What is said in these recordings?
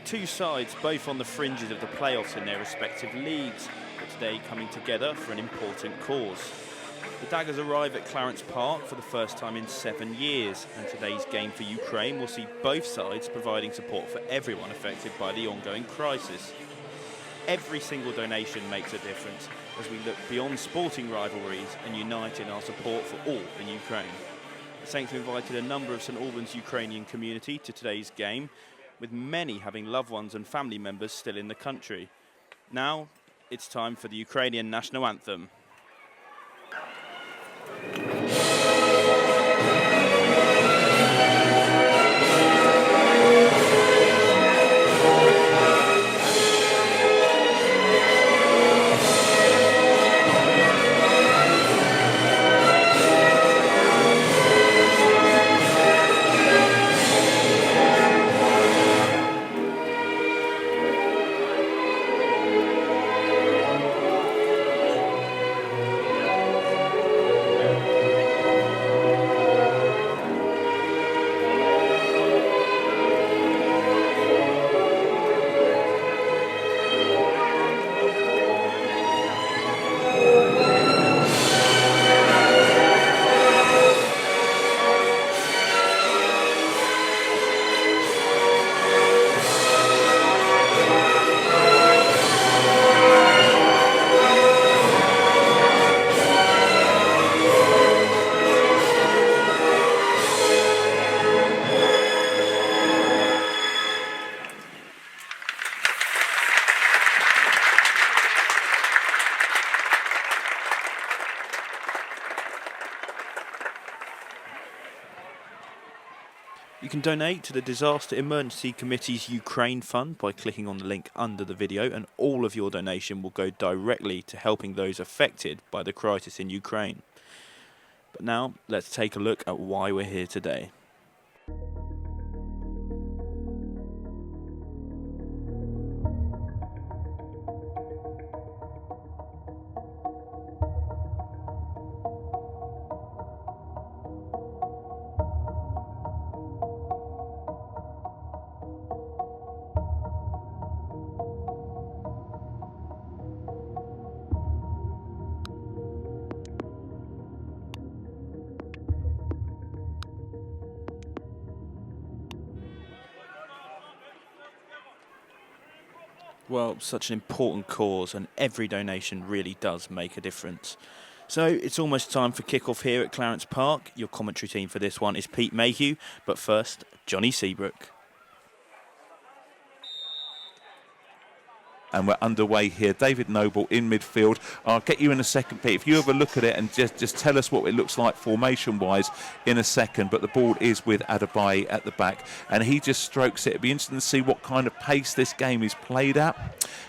Two sides both on the fringes of the playoffs in their respective leagues, but today coming together for an important cause. The Daggers arrive at Clarence Park for the first time in 7 years, and today's game for Ukraine will see both sides providing support for everyone affected by the ongoing crisis. Every single donation makes a difference as we look beyond sporting rivalries and unite in our support for all in Ukraine. The Saints have invited a number of St Albans Ukrainian community to today's game, with many having loved ones and family members still in the country. Now, it's time for the Ukrainian national anthem. You can donate to the Disaster Emergency Committee's Ukraine Fund by clicking on the link under the video, and all of your donation will go directly to helping those affected by the crisis in Ukraine. But now, let's take a look at why we're here today. Well, such an important cause, and every donation really does make a difference. So it's almost time for kick-off here at Clarence Park. Your commentary team for this one is Pete Mayhew, but first, Johnny Seabrook. And we're underway here. David Noble in midfield. I'll get you in a second, Pete. If you have a look at it and just tell us what it looks like formation-wise in a second. But the ball is with Adebayo at the back, and he just strokes it. It'll be interesting to see what kind of pace this game is played at,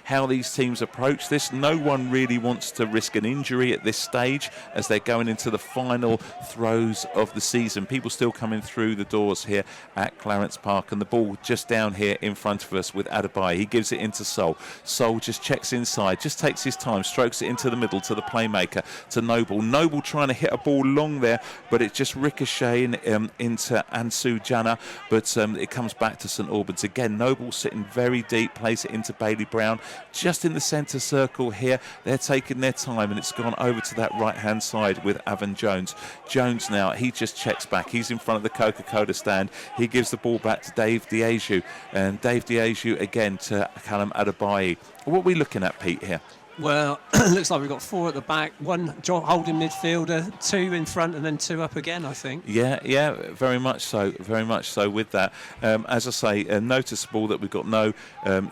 how these teams approach this. No one really wants to risk an injury at this stage as they're going into the final throes of the season. People still coming through the doors here at Clarence Park, and the ball just down here in front of us with Adebayo. He gives it into Sol. Sol just checks inside, just takes his time, strokes it into the middle to the playmaker, to Noble. Noble trying to hit a ball long there, but it's just ricocheting into Ansu Jana, but it comes back to St Albans again. Noble sitting very deep, plays it into Bailey Brown, just in the centre circle here. They're taking their time, and it's gone over to that right-hand side with Avon Jones. Jones now, he just checks back. He's in front of the Coca-Cola stand. He gives the ball back to Dave Diégiou, and Dave Diégiou again to Callum Adebayo. What are we looking at, Pete, here? Well, it looks like we've got four at the back, one holding midfielder, two in front, and then two up again, I think. Yeah, very much so with that. As I say, noticeable that we've got no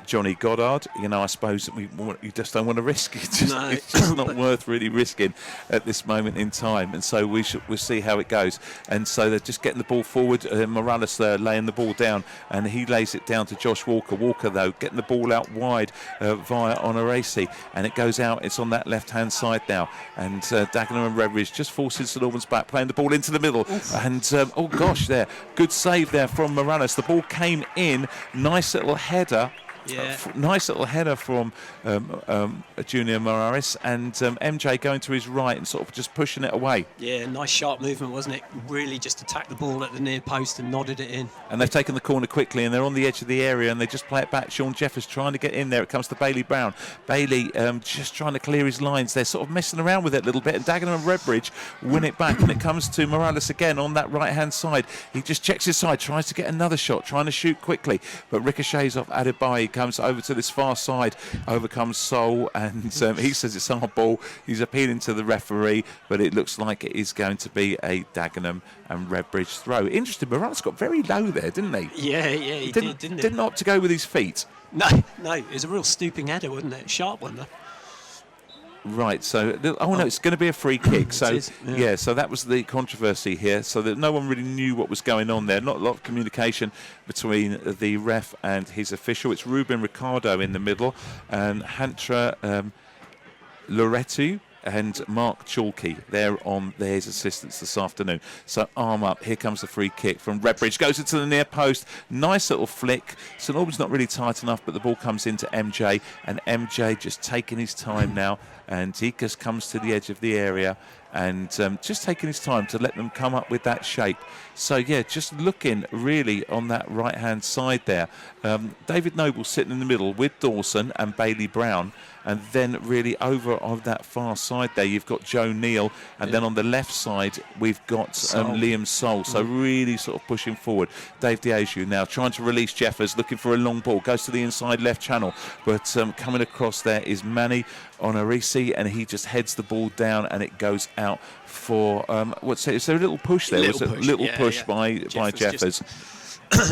Johnny Goddard. You know, I suppose we just don't want to risk it. It's just not worth really risking at this moment in time, and so we'll see how it goes. And so they're just getting the ball forward. Morales there laying the ball down, and he lays it down to Josh Walker. Walker, though, getting the ball out wide via Honoresi, and it goes out. It's on that left-hand side now, and Dagenham Redbridge just forces St Albans back, playing the ball into the middle. Oof. And good save there from Morales. The ball came in, nice little header Yeah. Nice little header from Junior Morales, and MJ going to his right and sort of just pushing it away. Yeah, nice sharp movement, wasn't it? Really just attacked the ball at the near post and nodded it in. And they've taken the corner quickly, and they're on the edge of the area, and they just play it back. Sean Jeffers trying to get in there. It comes to Bailey Brown. Bailey just trying to clear his lines. They're sort of messing around with it a little bit, and Dagenham Redbridge win it back, and it comes to Morales again on that right-hand side. He just checks his side, tries to get another shot, trying to shoot quickly, but ricochets off Adebayo. Comes over to this far side, overcomes Sol, and he says it's our ball. He's appealing to the referee, but it looks like it is going to be a Dagenham and Redbridge throw. Interesting, Morales got very low there, didn't he? Yeah, he didn't he? Didn't opt to go with his feet. No, it was a real stooping header, wasn't it? Sharp one, though. Right, so it's going to be a free kick. So yeah. So that was the controversy here. So that no one really knew what was going on there. Not a lot of communication between the ref and his official. It's Ruben Ricardo in the middle, and Hantra Loretu and Mark Chalky. They're on his assistants this afternoon. So arm up. Here comes the free kick from Redbridge. Goes into the near post. Nice little flick. St Albans not really tight enough, but the ball comes into MJ, and MJ just taking his time now, and he just comes to the edge of the area and just taking his time to let them come up with that shape. So yeah, just looking really on that right hand side there. David Noble sitting in the middle with Dawson and Bailey Brown, and then really over on that far side there you've got Joe Neal, and then on the left side we've got Liam Sol. So really sort of pushing forward. Dave Diaghiou now trying to release Jeffers, looking for a long ball, goes to the inside left channel, but coming across there is Manny Onorisi, and he just heads the ball down, and it goes out for is there a little push there? Little push by Jeffers.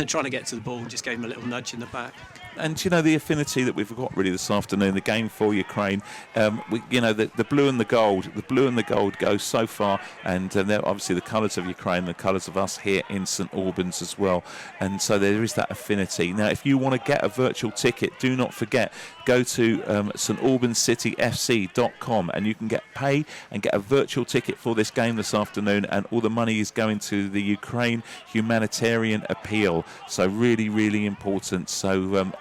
Trying to get to the ball, just gave him a little nudge in the back. And you know, the affinity that we've got really this afternoon, the game for Ukraine, the blue and the gold go so far, and they're obviously the colours of Ukraine, the colours of us here in St Albans as well, and so there is that affinity. Now if you want to get a virtual ticket, do not forget, go to StAlbansCityFC.com, and you can pay and get a virtual ticket for this game this afternoon, and all the money is going to the Ukraine Humanitarian Appeal. So really, really important. So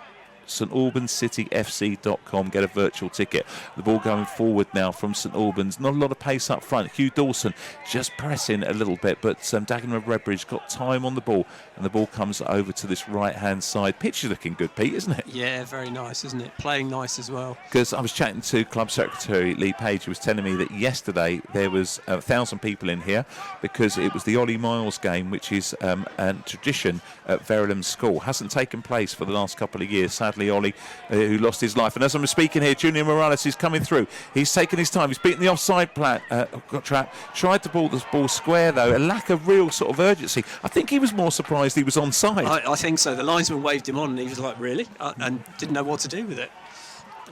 StAlbansCityFC.com, get a virtual ticket. The ball going forward now from St Albans. Not a lot of pace up front. Hugh Dawson just pressing a little bit, but Dagenham Redbridge got time on the ball, and the ball comes over to this right-hand side. Pitch is looking good, Pete, isn't it? Yeah, very nice, isn't it? Playing nice as well. Because I was chatting to Club Secretary Lee Page, who was telling me that yesterday there was 1,000 people in here because it was the Ollie Miles game, which is a tradition at Verulam School. Hasn't taken place for the last couple of years. Sadly, Ollie, who lost his life. And as I'm speaking here, Junior Morales is coming through. He's taken his time. He's beaten the offside trap. Tried to ball this ball square, though. A lack of real sort of urgency. I think he was more surprised he was onside. I think so. The linesman waved him on, and he was like, really? And didn't know what to do with it.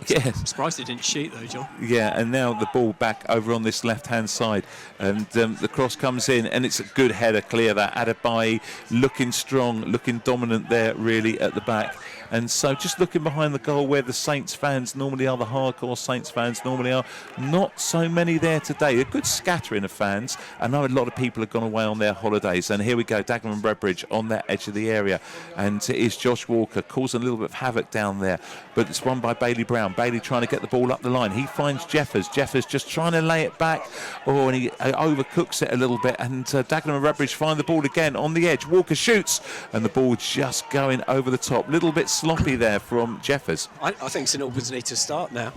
Yeah. I'm surprised he didn't shoot though, John. Yeah, and now the ball back over on this left-hand side, and the cross comes in, and it's a good header, clear that. Adebayo looking strong, looking dominant there really at the back. And so just looking behind the goal where the Saints fans normally are, the hardcore Saints fans normally are, not so many there today. A good scattering of fans. I know a lot of people have gone away on their holidays. And here we go, Dagenham Redbridge on that edge of the area. And it is Josh Walker causing a little bit of havoc down there. But it's won by Bailey Brown. Bailey trying to get the ball up the line. He finds Jeffers. Jeffers just trying to lay it back. And he overcooks it a little bit. And Dagenham Redbridge find the ball again on the edge. Walker shoots. And the ball just going over the top. Little bit sloppy there from Jeffers. I think St Albans need to start now.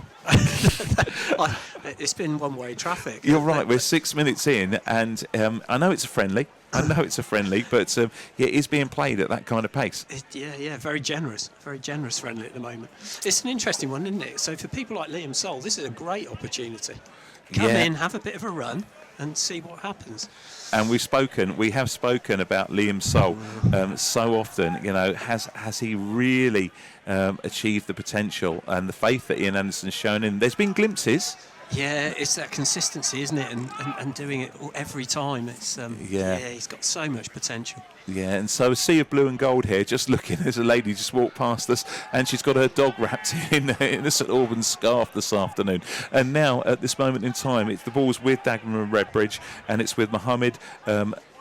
It's been one-way traffic. You're right. We're 6 minutes in, and I know it's a friendly. But it is being played at that kind of pace. Yeah, very generous friendly at the moment. It's an interesting one, isn't it? So for people like Liam Sol, this is a great opportunity. Come in, have a bit of a run, and see what happens. And we have spoken about Liam Sol so often. You know, has he really achieved the potential and the faith that Ian Anderson's shown in? There's been glimpses. Yeah, it's that consistency, isn't it? And doing it every time. It's he's got so much potential. Yeah, and so a sea of blue and gold here, just looking as a lady just walked past us, and she's got her dog wrapped in a St Albans scarf this afternoon. And now, at this moment in time, the ball's with Dagenham Redbridge, and it's with Mohammed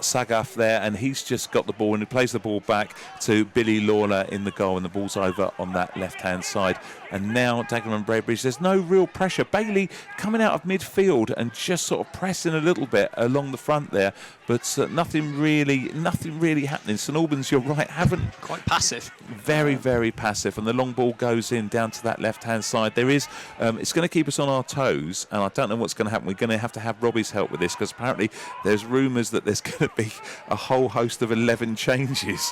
Sagaf there, and he's just got the ball, and he plays the ball back to Billy Lawler in the goal, and the ball's over on that left-hand side. And now Dagenham Redbridge, there's no real pressure. Bailey coming out of midfield and just sort of pressing a little bit along the front there, but nothing really happening. St Albans, you're right, haven't... Quite passive. Very, very passive, and the long ball goes in down to that left-hand side. There is, it's going to keep us on our toes, and I don't know what's going to happen. We're going to have Robbie's help with this, because apparently there's rumours that there's going to be a whole host of 11 changes.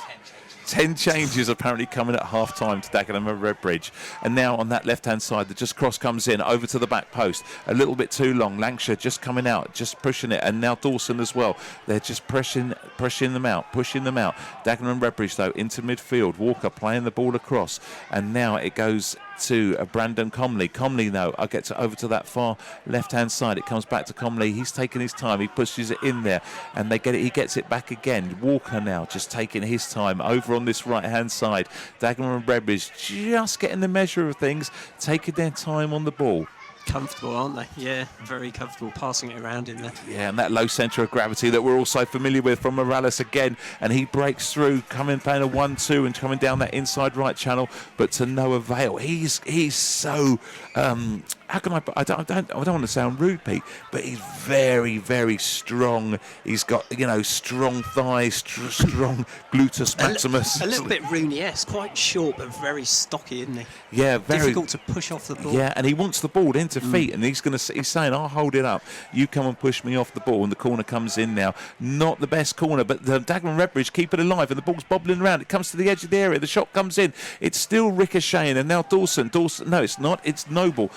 10 changes apparently coming at half-time to Dagenham Redbridge. And now on that left-hand side, the just cross comes in over to the back post. A little bit too long. Lancashire just coming out, just pushing it. And now Dawson as well. They're just pushing them out. Dagenham Redbridge, though, into midfield. Walker playing the ball across. And now it goes to Brandon Comley. Comley, though, I get over to that far left-hand side. It comes back to Comley. He's taking his time. He pushes it in there, and they get it. He gets it back again. Walker now just taking his time over on this right-hand side. Dagenham Redbridge just getting the measure of things, taking their time on the ball. Comfortable, aren't they? Yeah, very comfortable passing it around in there. Yeah, and that low centre of gravity that we're also familiar with from Morales again, and he breaks through, playing a 1-2 and coming down that inside right channel, but to no avail. He's so how can I don't want to sound rude, Pete, but he's very, very strong. He's got, strong thighs, strong gluteus maximus. A little bit Rooney-esque, quite short but very stocky, isn't he? Yeah, very difficult to push off the ball. Yeah, and he wants the ball into feet, and he's saying, I'll hold it up. You come and push me off the ball, and the corner comes in now. Not the best corner, but the Dagenham Redbridge keep it alive, and the ball's bobbling around. It comes to the edge of the area. The shot comes in. It's still ricocheting, and now Dawson. No, it's not. It's Noble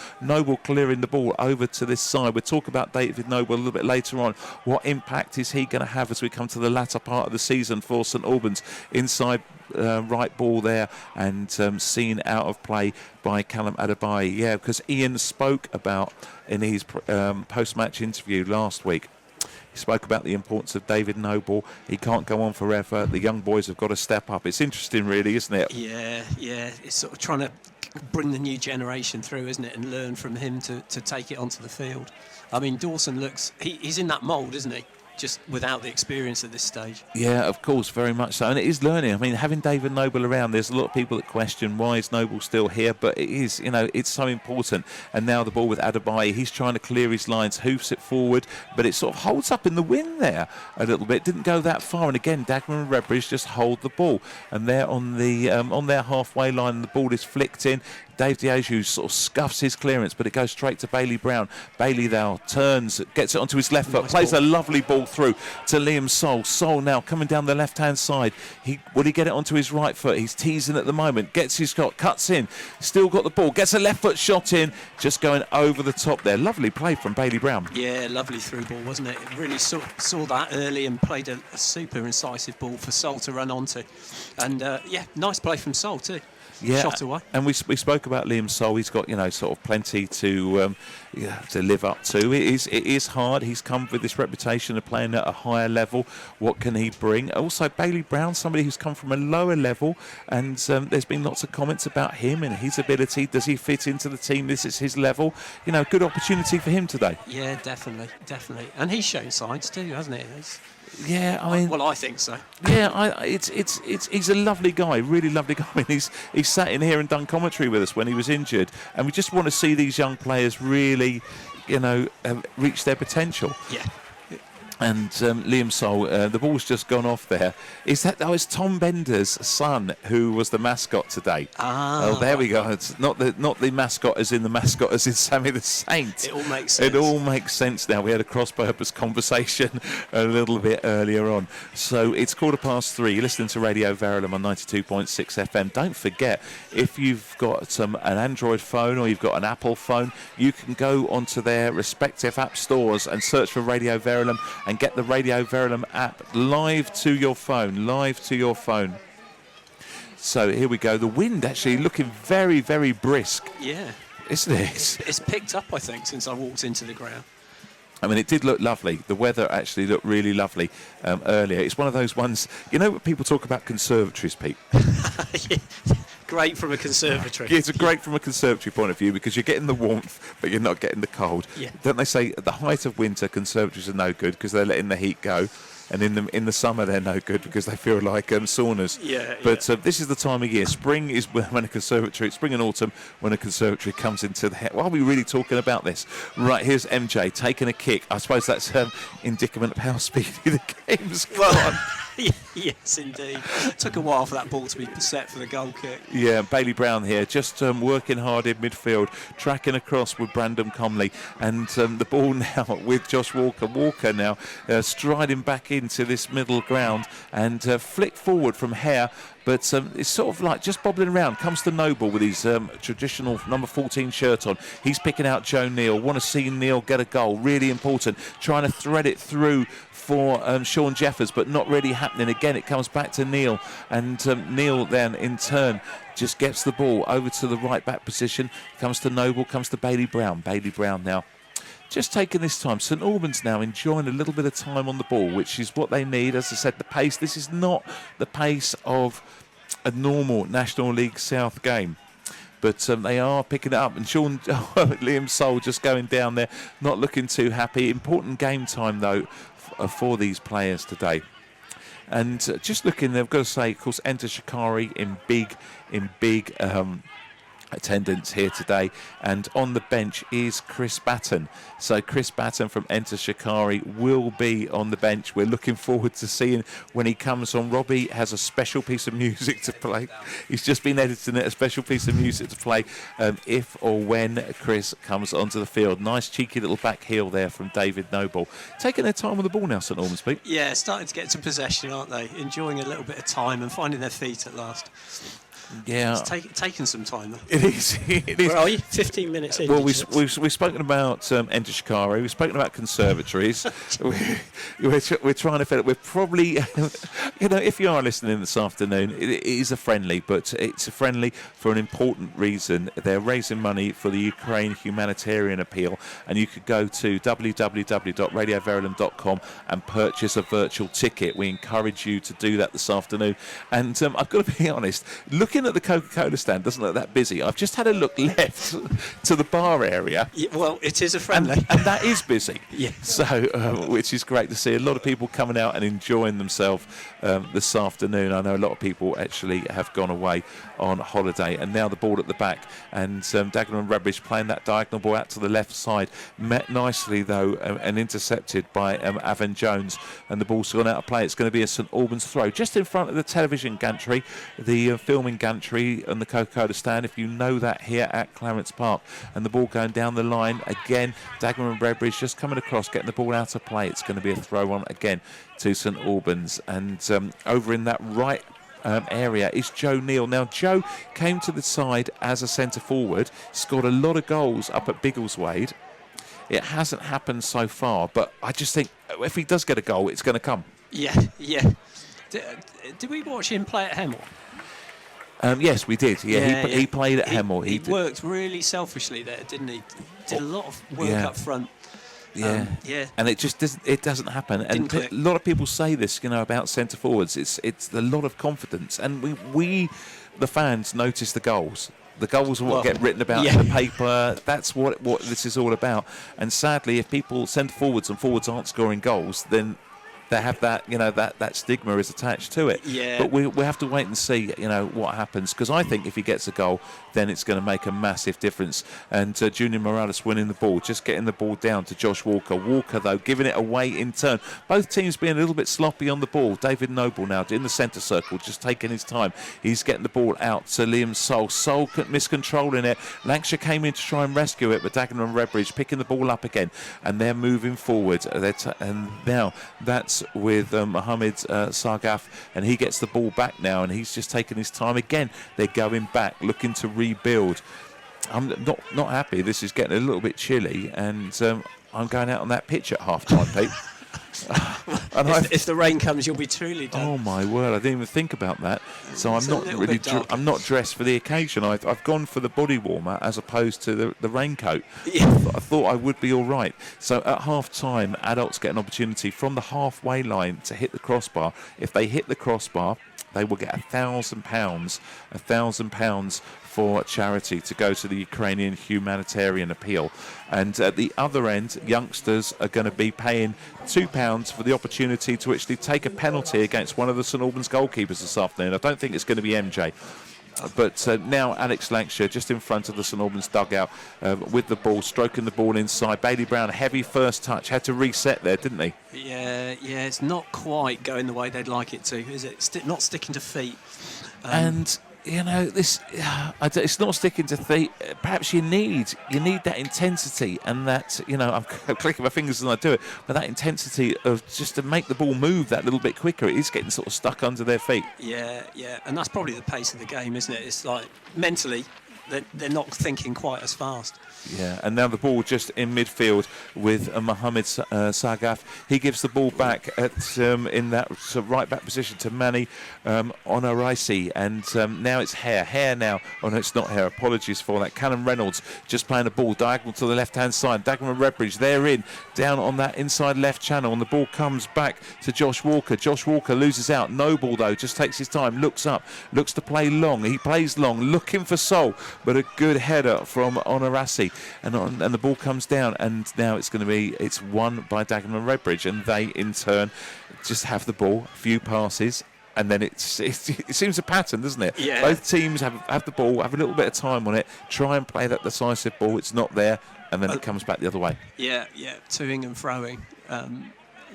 clearing the ball over to this side. We'll talk about David Noble a little bit later on. What impact is he going to have as we come to the latter part of the season for St Albans? Inside right ball there, and seen out of play by Callum Adebayi. Yeah, because Ian spoke about in his post-match interview last week. He spoke about the importance of David Noble. He can't go on forever. The young boys have got to step up. It's interesting, really, isn't it? Yeah. It's sort of trying to bring the new generation through, isn't it, and learn from him to take it onto the field. I mean, Dawson looks... He's in that mould, isn't he? Just without the experience at this stage. Yeah, of course, very much so. And it is learning. I mean, having David Noble around, there's a lot of people that question why is Noble still here, but it is, it's so important. And now the ball with Adebayi, he's trying to clear his lines, hoofs it forward, but it sort of holds up in the wind there a little bit. Didn't go that far. And again, Dagenham and Redbridge just hold the ball. And they're on their halfway line, and the ball is flicked in. Dave Diaghiou sort of scuffs his clearance, but it goes straight to Bailey Brown. Bailey now turns, gets it onto his left foot, plays a lovely ball through to Liam Sol. Sol now coming down the left-hand side. Will he get it onto his right foot? He's teasing at the moment, gets his shot, cuts in, still got the ball, gets a left foot shot in, just going over the top there. Lovely play from Bailey Brown. Yeah, lovely through ball, wasn't it? It really saw that early and played a super incisive ball for Sol to run onto. And nice play from Sol too. Yeah, shot away. And we spoke about Liam Sol. He's got sort of plenty to live up to. It is hard. He's come with this reputation of playing at a higher level. What can he bring? Also, Bailey Brown, somebody who's come from a lower level, and there's been lots of comments about him and his ability. Does he fit into the team? This is his level. Good opportunity for him today. Yeah, definitely, and he's shown signs too, hasn't he? Yeah, I mean... Well, I think so. Yeah, he's a lovely guy, really lovely guy. I mean, he's sat in here and done commentary with us when he was injured, and we just want to see these young players really, reach their potential. Yeah. And Liam Sol, the ball's just gone off there. It's Tom Bender's son who was the mascot today. Oh, there we go. It's not the mascot as in the mascot as in Sammy the Saint. It all makes sense. It all makes sense now. We had a cross-purpose conversation a little bit earlier on. So it's 3:15. You're listening to Radio Verulam on 92.6 FM. Don't forget, if you've got an Android phone or you've got an Apple phone, you can go onto their respective app stores and search for Radio Verulam and get the Radio Verulam app live to your phone. So here we go. The wind actually looking very, very brisk. Yeah. Isn't it? It's picked up, I think, since I walked into the ground. I mean, it did look lovely. The weather actually looked really lovely earlier. It's one of those ones, people talk about conservatories, Pete. Yeah. Great from a conservatory. It's great from a conservatory point of view because you're getting the warmth, but you're not getting the cold. Yeah. Don't they say at the height of winter, conservatories are no good because they're letting the heat go? and in the summer they're no good because they feel like saunas. But this is the time of year. Spring is when a conservatory, spring and autumn, when a conservatory comes into the head. Why are we really talking about this? Right, here's MJ taking a kick. I suppose that's indicament of how speedy the game's gone. Yes, indeed. It took a while for that ball to be set for the goal kick. Yeah, Bailey Brown here, just working hard in midfield, tracking across with Brandon Comley, and the ball now with Josh Walker. Walker now striding back into this middle ground and flick forward from Hare. But it's sort of like just bobbling around. Comes to Noble with his traditional number 14 shirt on. He's picking out Joe Neal. Want to see Neal get a goal. Really important. Trying to thread it through for Sean Jeffers, but not really happening. Again, it comes back to Neal. And Neal then, in turn, just gets the ball over to the right back position. Comes to Noble, comes to Bailey Brown. Bailey Brown now just taking this time. St Albans now enjoying a little bit of time on the ball, which is what they need. As I said, the pace. This is not the pace of a normal National League South game. But they are picking it up. And Liam Soul just going down there, not looking too happy. Important game time, though, for these players today. And just looking, I've got to say, of course, Enter Shikari in big attendance here today, and on the bench is Chris Batten. So Chris Batten from Enter Shikari will be on the bench. We're looking forward to seeing when he comes on. Robbie has a special piece of music to play. He's just been editing it, a special piece of music to play if or when Chris comes onto the field. Nice cheeky little back heel there from David Noble. Taking their time on the ball now, St Albans, Pete. Yeah, starting to get to possession, aren't they? Enjoying a little bit of time and finding their feet at last. Yeah, it's taken some time though. It is. Where are you? 15 minutes in. Well, we've spoken about Enter Shikari. We've spoken about conservatories. we're trying to fit it. We're probably, if you are listening this afternoon, it is a friendly, but it's a friendly for an important reason. They're raising money for the Ukraine Humanitarian Appeal, and you could go to www.radioverulam.com and purchase a virtual ticket. We encourage you to do that this afternoon. And I've got to be honest, looking at the Coca-Cola stand doesn't look that busy. I've just had a look left to the bar area. Yeah, well, it is a friendly. And that is busy. Yeah. So, which is great to see. A lot of people coming out and enjoying themselves this afternoon. I know a lot of people actually have gone away on holiday. And now the ball at the back. And Dagenham Redbridge playing that diagonal ball out to the left side. Met nicely, though, and intercepted by Avon Jones. And the ball's gone out of play. It's going to be a St Albans throw. Just in front of the television gantry, the filming gantry and the Coca-Cola stand, if you know that, here at Clarence Park. And the ball going down the line again. Dagenham Redbridge just coming across, getting the ball out of play. It's going to be a throw on again to St Albans. And over in that right area is Joe Neal. Now, Joe came to the side as a centre forward, scored a lot of goals up at Biggleswade. It hasn't happened so far, but I just think if he does get a goal, it's going to come. Yeah. Did we watch him play at Hemel? Yes, we did. He played at Hemel. He worked really selfishly there, didn't he? Did a lot of work up front. Yeah. And it just doesn't happen. And a lot of people say this, about centre forwards. It's a lot of confidence, and we the fans notice the goals. The goals are what get written about in the paper. That's what this is all about. And sadly, if people centre forwards and forwards aren't scoring goals, then they have that, that stigma is attached to it. Yeah. But we have to wait and see, what happens. Because I think if he gets a goal, then it's going to make a massive difference. And Junior Morales winning the ball, just getting the ball down to Josh Walker. Walker, though, giving it away in turn. Both teams being a little bit sloppy on the ball. David Noble now in the centre circle, just taking his time. He's getting the ball out to Liam Soul. Soul miscontrolling it. Lancashire came in to try and rescue it, but Dagenham Redbridge picking the ball up again. And they're moving forward. And now that's with Mohamed Sargaf, and he gets the ball back now, and he's just taking his time again. They're going back, looking to rebuild. I'm not happy. This is getting a little bit chilly, and I'm going out on that pitch at half time, Pete. And if the rain comes, you'll be truly done. Oh my word! I didn't even think about that. So I'm not really. I'm not dressed for the occasion. I've gone for the body warmer as opposed to the raincoat. Yeah. I thought I would be all right. So at half time, adults get an opportunity from the halfway line to hit the crossbar. If they hit the crossbar, they will get £1,000 for charity to go to the Ukrainian Humanitarian Appeal. And at the other end, youngsters are going to be paying £2 for the opportunity to actually take a penalty against one of the St Albans goalkeepers this afternoon. I don't think it's going to be MJ. But now Alex Lancashire just in front of the St Albans dugout with the ball, stroking the ball inside. Bailey Brown, heavy first touch, had to reset there, didn't he? Yeah, it's not quite going the way they'd like it to, is it? Not sticking to feet. And you know, this it's not sticking to feet. Perhaps you need that intensity and that, you know, I'm clicking my fingers and I do it, but that intensity of just to make the ball move that little bit quicker. It is getting sort of stuck under their feet. Yeah, and that's probably the pace of the game, isn't it? It's like mentally they're not thinking quite as fast. Yeah, and now the ball just in midfield with Mohamed Sagaf. He gives the ball back at in that right back position to Manny Onoraisi, and now it's Hare now. Oh no, it's not Hare. Apologies for that. Callum Reynolds just playing the ball diagonal to the left-hand side. Dagenham Redbridge, they're in down on that inside left channel, and the ball comes back to Josh Walker. Josh Walker loses out. Noble though just takes his time, looks up, looks to play long. He plays long, looking for Sol, but a good header from Onoraisi. And the ball comes down, and now it's won by Dagenham Redbridge, and they in turn just have the ball, a few passes, and then it seems a pattern, doesn't it? Yeah. Both teams have the ball, have a little bit of time on it, try and play that decisive ball. It's not there, and then it comes back the other way. Yeah, toing and froing.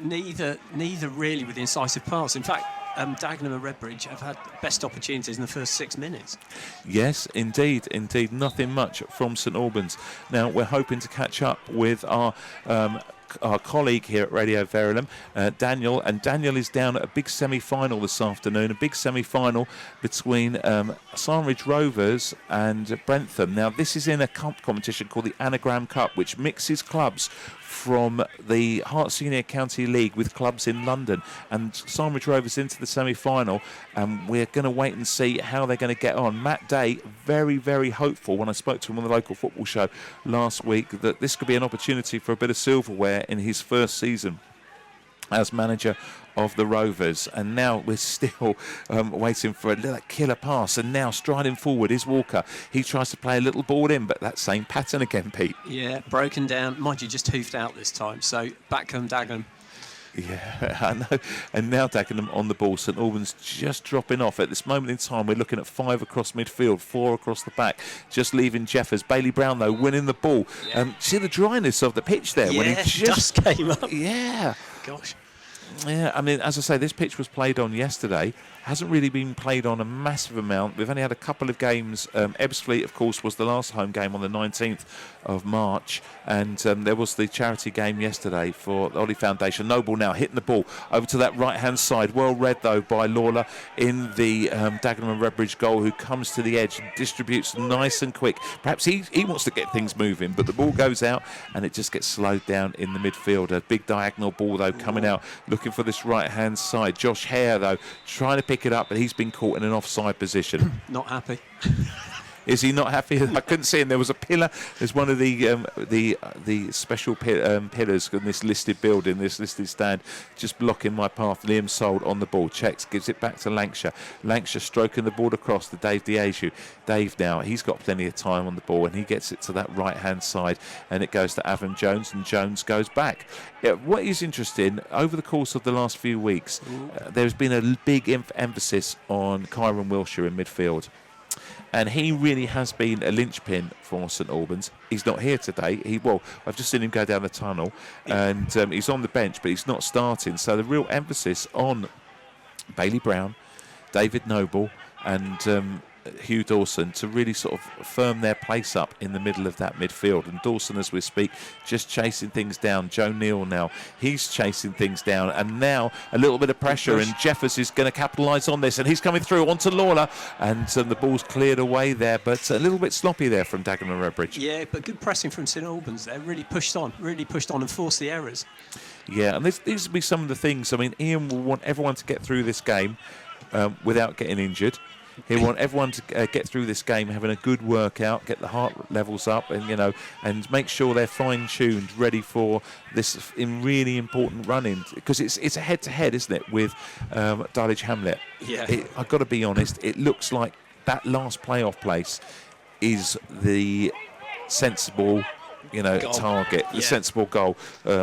Neither really with incisive pass. In fact, Dagenham and Redbridge have had best opportunities in the first 6 minutes. Yes, indeed. Nothing much from St Albans. Now, we're hoping to catch up with our colleague here at Radio Verulam, Daniel, and Daniel is down at a big semi-final this afternoon, a big semi-final between Sandridge Rovers and Brentham. Now, this is in a cup competition called the Anagram Cup, which mixes clubs from the Hart Senior County League with clubs in London, and Sandridge Rovers into the semi-final, and we're going to wait and see how they're going to get on. Matt Day, very, very hopeful when I spoke to him on the local football show last week that this could be an opportunity for a bit of silverware in his first season as manager of the Rovers. And now we're still waiting for a little killer pass, and now striding forward is Walker. He tries to play a little ball in, but that same pattern again, Pete. Yeah, broken down. Mind you, just hoofed out this time, so back come Dagenham. Yeah, I know. And now Dagenham on the ball. St Albans just dropping off. At this moment in time, we're looking at 5 across midfield, 4 across the back, just leaving Jeffers. Bailey Brown, though, winning the ball. Yeah. See the dryness of the pitch there? Yeah, when he just dust came up. Yeah. Gosh. Yeah, I mean, as I say, this pitch was played on yesterday. Hasn't really been played on a massive amount. We've only had a couple of games. Ebbsfleet, of course, was the last home game on the 19th of March. And there was the charity game yesterday for the Ollie Foundation. Noble now hitting the ball over to that right-hand side. Well read, though, by Lawler in the Dagenham and Redbridge goal, who comes to the edge and distributes nice and quick. Perhaps he wants to get things moving, but the ball goes out and it just gets slowed down in the midfield. A big diagonal ball, though, coming out, looking for this right-hand side. Josh Hare, though, trying to pick it up, but he's been caught in an offside position. Not happy. Is he not happy? I couldn't see him. There was a pillar. There's one of the special pillars in this listed building, this listed stand, just blocking my path. Liam Sold on the ball, checks, gives it back to Lancashire. Lancashire stroking the ball across to Dave Diaghiou. Dave now, he's got plenty of time on the ball, and he gets it to that right-hand side, and it goes to Avon Jones, and Jones goes back. Yeah, what is interesting, over the course of the last few weeks, there's been a big emphasis on Kyron Wilshire in midfield. And he really has been a linchpin for St Albans. He's not here today. I've just seen him go down the tunnel, and he's on the bench, but he's not starting. So the real emphasis on Bailey Brown, David Noble, and Hugh Dawson to really sort of firm their place up in the middle of that midfield. And Dawson, as we speak, just chasing things down. Joe Neal now, he's chasing things down, and now a little bit of pressure, and Jeffers is going to capitalise on this, and he's coming through onto Lawler, and the ball's cleared away there, but a little bit sloppy there from Dagenham Redbridge. Yeah, but good pressing from St Albans there. Really pushed on and forced the errors. Yeah, and these will be some of the things. I mean, Ian will want everyone to get through this game without getting injured. He'll want everyone to get through this game having a good workout, get the heart levels up, and make sure they're fine-tuned, ready for this in really important running, because it's a head-to-head, isn't it, with Dulwich Hamlet. Yeah. I've got to be honest, it looks like that last playoff place is the sensible Goal. target, the sensible goal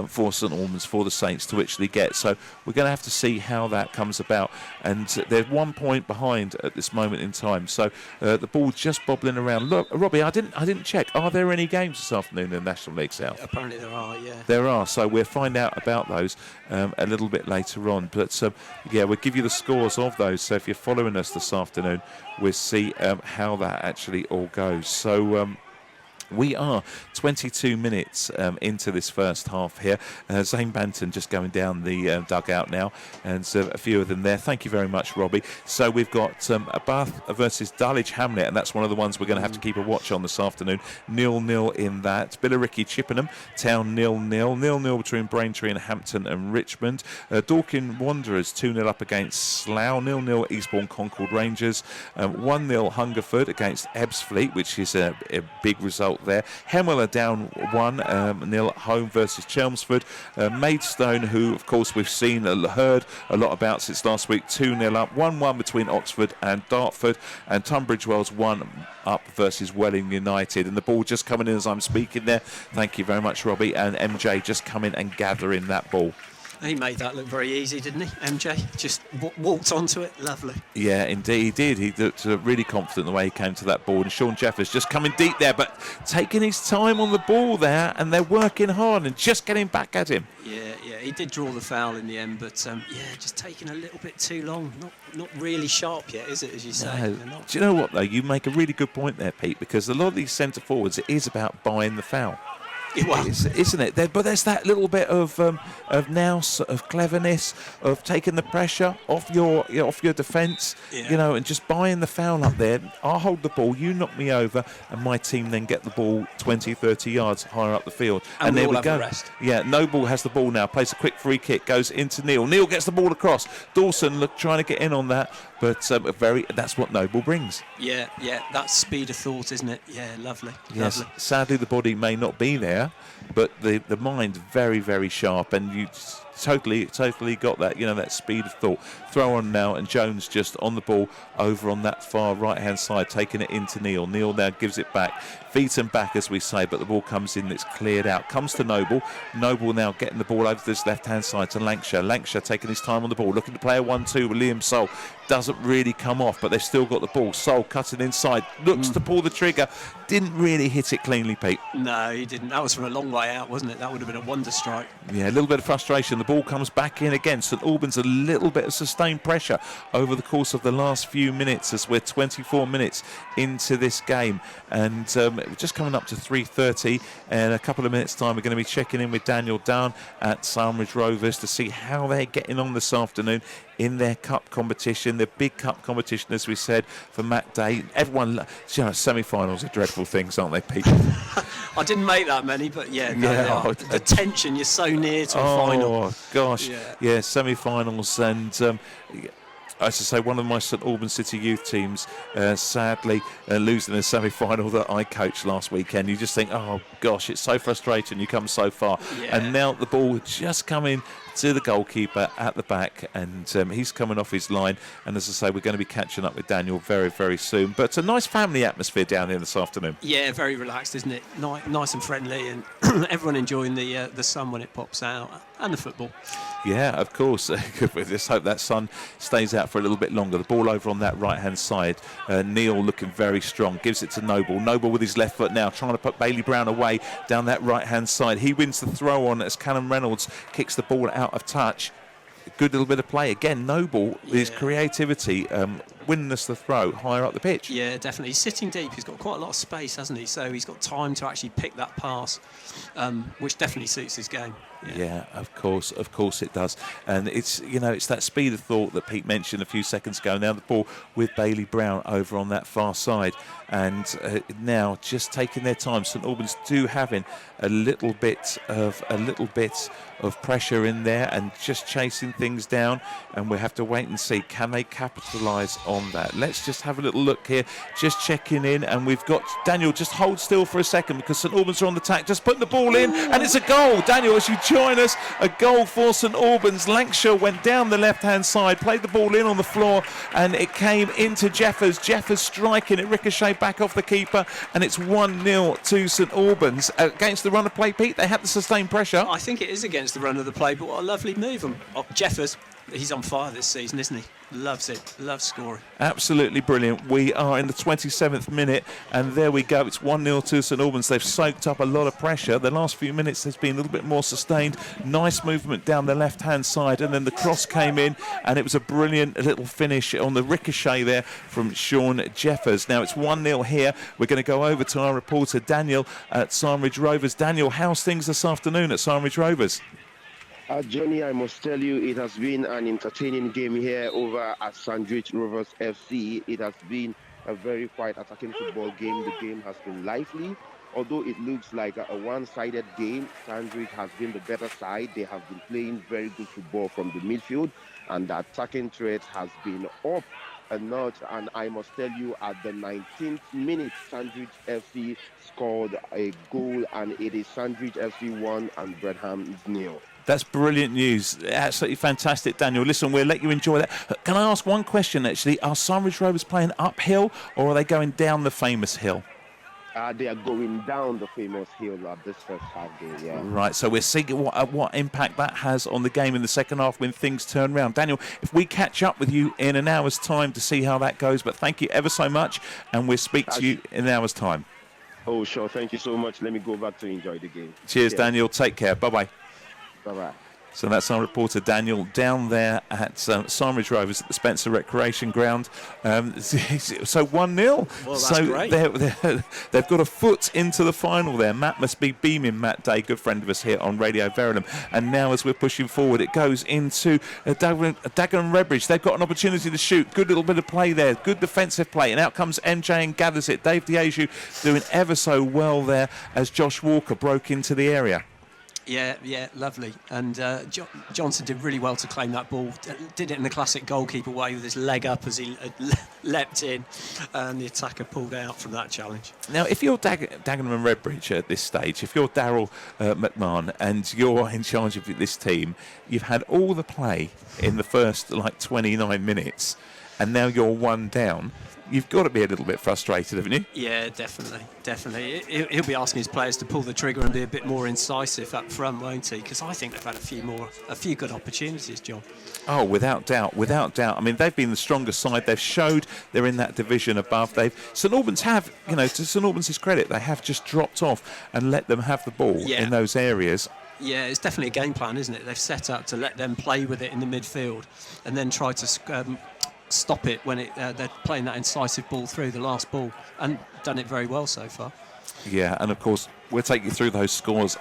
for St Albans, for the Saints to actually get. So we're going to have to see how that comes about. And they're 1 point behind at this moment in time. So the ball just bobbling around. Look, Robbie, I didn't check. Are there any games this afternoon in the National League South? Apparently there are, yeah. There are. So we'll find out about those a little bit later on. But we'll give you the scores of those. So if you're following us this afternoon, we'll see how that actually all goes. So we are 22 minutes into this first half here. Zane Banton just going down the dugout now, and a few of them there. Thank you very much, Robbie. So we've got Bath versus Dulwich Hamlet, and that's one of the ones we're going to have to keep a watch on this afternoon. 0-0 in that. Billericay Chippenham, Town 0-0. 0-0 between Braintree and Hampton and Richmond. Dorking Wanderers 2-0 up against Slough. 0-0 Eastbourne Concord Rangers. 1-0 Hungerford against Ebbsfleet, which is a big result there. Hemel are down 1-0 at home versus Chelmsford. Maidstone, who of course we've seen and heard a lot about since last week, 2-0 up. 1-1 between Oxford and Dartford, and Tunbridge Wells 1 up versus Welling United. And the ball just coming in as I'm speaking there. Thank you very much, Robbie. And MJ just coming and gathering that ball. He made that look very easy, didn't he, MJ? Just walked onto it. Lovely. Yeah, indeed he did. He looked really confident the way he came to that ball. And Sean Jeffers just coming deep there, but taking his time on the ball there, and they're working hard and just getting back at him. Yeah, he did draw the foul in the end, but just taking a little bit too long. Not really sharp yet, is it, as you say? No. Do you know what, though? You make a really good point there, Pete, because a lot of these centre forwards, it is about buying the foul. Isn't it? But there's that little bit of nous, of cleverness, of taking the pressure off your defence, and just buying the foul up there. I'll hold the ball, you knock me over, and my team then get the ball 20, 30 yards higher up the field. And there we go. Yeah, Noble has the ball now, plays a quick free kick, goes into Neil. Neil gets the ball across. Dawson trying to get in on that, but that's what Noble brings. Yeah, that's speed of thought, isn't it? Yeah, lovely. Yes. Lovely. Sadly, the body may not be there, but the mind very, very sharp, and you totally got that, that speed of thought. Throw on now, and Jones just on the ball over on that far right hand side, taking it into Neil. Neil now gives it back, feet and back as we say, but the ball comes in, it's cleared out, comes to Noble. Noble now getting the ball over this left hand side to Lancashire taking his time on the ball, looking to play a 1-2 with Liam Sol. Doesn't really come off, but they've still got the ball. Sol cutting inside, looks to pull the trigger, didn't really hit it cleanly, Pete. No, he didn't. That was from a long way out, wasn't it? That would have been a wonder strike. Yeah, a little bit of frustration. The ball comes back in again. St Albans a little bit of sustained pressure over the course of the last few minutes, as we're 24 minutes into this game, and just coming up to 3:30. And a couple of minutes time, we're going to be checking in with Daniel down at Salmridge Rovers to see how they're getting on this afternoon in their cup competition, their big cup competition, as we said, for Matt Day. Everyone, semi-finals are dreadful things, aren't they, Pete? I didn't make that many, but the tension, you're so near to a final. Oh, gosh. Yeah, semi-finals, and as I say, one of my St Albans City youth teams, sadly, losing a semi-final that I coached last weekend. You just think, oh, gosh, it's so frustrating. You come so far. Yeah. And now the ball just coming to the goalkeeper at the back, and he's coming off his line. And as I say, we're going to be catching up with Daniel very, very soon. But a nice family atmosphere down here this afternoon. Yeah, very relaxed, isn't it? Nice and friendly, and everyone enjoying the sun when it pops out, and the football. Yeah, of course. We just hope that sun stays out for a little bit longer. The ball over on that right-hand side. Neil looking very strong. Gives it to Noble. Noble with his left foot now, trying to put Bailey Brown away down that right-hand side. He wins the throw on as Callum Reynolds kicks the ball out of touch. Good little bit of play. Again, Noble, with his creativity, winning us the throw higher up the pitch. Yeah, definitely. He's sitting deep. He's got quite a lot of space, hasn't he? So he's got time to actually pick that pass, which definitely suits his game. Yeah, of course it does. And it's that speed of thought that Pete mentioned a few seconds ago. Now the ball with Bailey Brown over on that far side, and now just taking their time. St Albans do having a little bit of pressure in there and just chasing things down, and we have to wait and see, can they capitalise on on that. Let's just have a little look here, just checking in, and we've got Daniel. Just hold still for a second because St Albans are on the attack. Just putting the ball in, and it's a goal. Daniel, as you join us, a goal for St Albans. Lancashire went down the left-hand side, played the ball in on the floor, and it came into Jeffers. Jeffers striking it, ricocheted back off the keeper, and it's 1-0 to St Albans. Against the run of play, Pete, they had to sustain pressure. I think it is against the run of the play, but what a lovely move. Jeffers, he's on fire this season, isn't he? Loves it, loves scoring. Absolutely brilliant. We are in the 27th minute, and there we go. It's 1-0 to St Albans. They've soaked up a lot of pressure. The last few minutes has been a little bit more sustained. Nice movement down the left-hand side, and then the cross came in, and it was a brilliant little finish on the ricochet there from Sean Jeffers. Now it's 1-0 here. We're going to go over to our reporter Daniel at Sandridge Rovers. Daniel, how's things this afternoon at Sandridge Rovers? Johnny, I must tell you, it has been an entertaining game here over at Sandridge Rovers FC. It has been a very quiet attacking football game. The game has been lively. Although it looks like a one-sided game, Sandridge has been the better side. They have been playing very good football from the midfield, and the attacking threat has been up a notch. And I must tell you, at the 19th minute, Sandridge FC scored a goal, and it is Sandridge FC 1 and Bradham 0. That's brilliant news. Absolutely fantastic, Daniel. Listen, we'll let you enjoy that. Can I ask one question, actually? Are Sandridge Rovers playing uphill, or are they going down the famous hill? They are going down the famous hill at this first half game, yeah. Right, so we're seeing what impact that has on the game in the second half when things turn around. Daniel, if we catch up with you in an hour's time to see how that goes, but thank you ever so much, and we'll speak to you in an hour's time. Oh, sure. Thank you so much. Let me go back to enjoy the game. Cheers, Daniel. Take care. Bye-bye. Bye-bye. So that's our reporter Daniel down there at Sandridge Rovers at the Spencer Recreation Ground. So 1-0. Well, that's so great. They've got a foot into the final there. Matt must be beaming. Matt Day, good friend of us here on Radio Verulam. And now as we're pushing forward, it goes into Dagenham Redbridge. They've got an opportunity to shoot. Good little bit of play there. Good defensive play. And out comes MJ and gathers it. Dave Diaghiou doing ever so well there as Josh Walker broke into the area. Yeah, lovely. And Johnson did really well to claim that ball. Did it in the classic goalkeeper way with his leg up as he leapt in, and the attacker pulled out from that challenge. Now, if you're Dagenham Redbridge at this stage, if you're Daryl McMahon and you're in charge of this team, you've had all the play in the first 29 minutes, and now you're one down. You've got to be a little bit frustrated, haven't you? Yeah, definitely. He'll be asking his players to pull the trigger and be a bit more incisive up front, won't he? Because I think they've had a few good opportunities, John. Oh, without doubt. I mean, they've been the stronger side. They've showed they're in that division above. St Albans have, to St Albans' credit, they have just dropped off and let them have the ball in those areas. Yeah, it's definitely a game plan, isn't it? They've set up to let them play with it in the midfield and then try to stop it when they're playing that incisive ball through, the last ball, and done it very well so far. Yeah, and of course we'll take you through those scores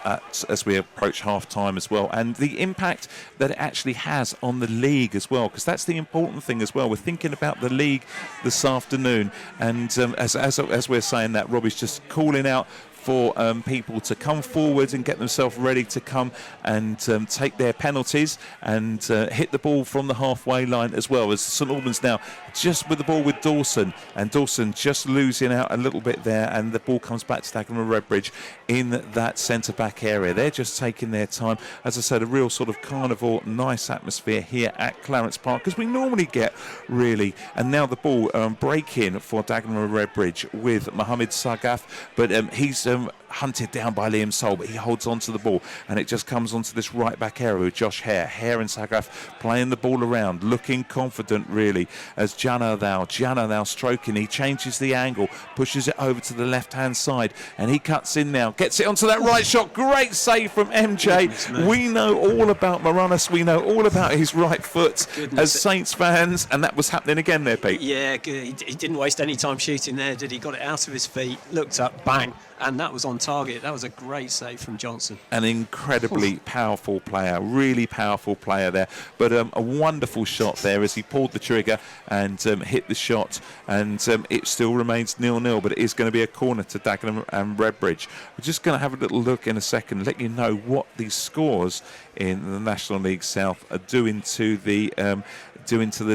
as we approach half-time as well, and the impact that it actually has on the league as well, because that's the important thing as well. We're thinking about the league this afternoon, and as we're saying that, Robbie's just calling out for people to come forward and get themselves ready to come and take their penalties and hit the ball from the halfway line as well. As St Albans now just with the ball with Dawson, and Dawson just losing out a little bit there, and the ball comes back to Dagenham Redbridge in that centre-back area. They're just taking their time. As I said, a real sort of carnival, nice atmosphere here at Clarence Park, as we normally get, really. And now the ball break-in for Dagenham Redbridge with Mohamed Sagaf, but he's hunted down by Liam Sol, but he holds on to the ball, and it just comes onto this right back area with Josh Hare and Sagaf playing the ball around, looking confident really, as Janadal stroking. He changes the angle, pushes it over to the left hand side, and he cuts in now, gets it onto that right shot. Great save from MJ. We know all about Moranis, we know all about his right foot as Saints fans, and that was happening again there, Pete. Yeah, good. He didn't waste any time shooting there, did he? Got it out of his feet, looked up, bang, and that was on on target. That was a great save from Johnson. An incredibly powerful player, really powerful player there. But a wonderful shot there as he pulled the trigger and hit the shot. And it still remains 0-0, but it is going to be a corner to Dagenham and Redbridge. We're just going to have a little look in a second, let you know what these scores in the National League South are doing to the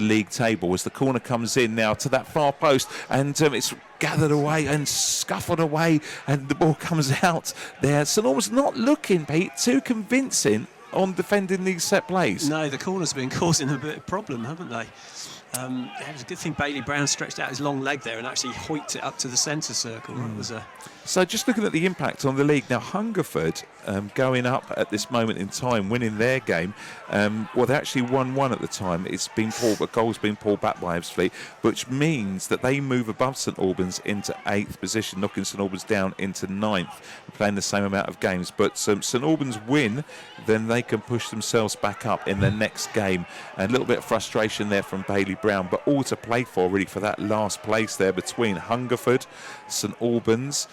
league table as the corner comes in now to that far post, and it's gathered away and scuffled away, and the ball comes out there. St Albans not looking, Pete, too convincing on defending these set plays. No, the corners have been causing a bit of problem, haven't they? It was a good thing Bailey Brown stretched out his long leg there and actually hoiked it up to the centre circle. That was a... So just looking at the impact on the league now, Hungerford going up at this moment in time, winning their game. Well, they actually 1-1 at the time. It's been pulled, a goal's been pulled back by Ebbsfleet, which means that they move above St Albans into 8th position, knocking St Albans down into 9th, playing the same amount of games. But St Albans win, then they can push themselves back up in their next game. And a little bit of frustration there from Bailey Brown, but all to play for really for that last place there between Hungerford, St Albans,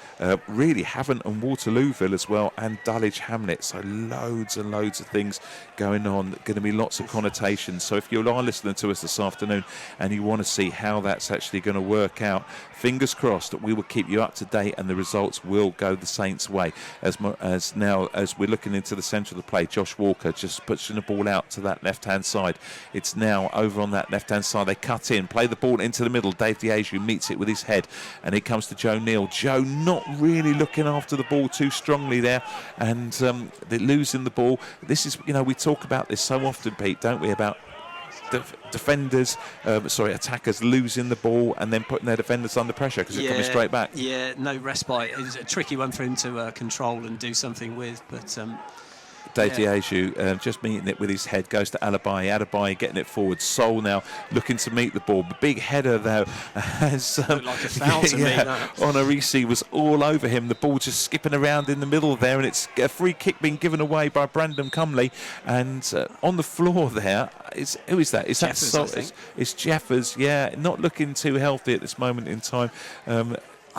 really Havant and Waterlooville as well, and Dulwich Hamlet. So loads and loads of things going on, going to be lots of connotations. So if you are listening to us this afternoon and you want to see how that's actually going to work out, fingers crossed that we will keep you up to date and the results will go the Saints' way. As we're looking into the centre of the play, Josh Walker just pushing the ball out to that left-hand side. It's now over on that left-hand side. They cut in, play the ball into the middle. Dave Diaghiou meets it with his head, and it comes to Joe Neal. Joe not really looking after the ball too strongly there, and they're losing the ball. This is, we talk about this so often, Pete, don't we, about attackers losing the ball and then putting their defenders under pressure because they're coming straight back. Yeah, no respite. It was a tricky one for him to control and do something with, but... Dave Diaghiou just meeting it with his head, goes to Alabai getting it forward. Sol now looking to meet the ball. The big header though, as like a foul to me. Onorisi was all over him. The ball just skipping around in the middle there, and it's a free kick being given away by Brandon Cumley. And on the floor there, who is that? Is Jeffers, that Sol? It's Jeffers. Yeah, not looking too healthy at this moment in time.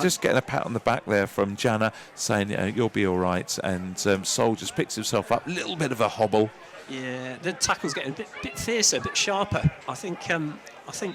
Just getting a pat on the back there from Jana, saying, you'll be all right. And Sol just picks himself up. A little bit of a hobble. Yeah, the tackle's getting a bit fiercer, a bit sharper. I think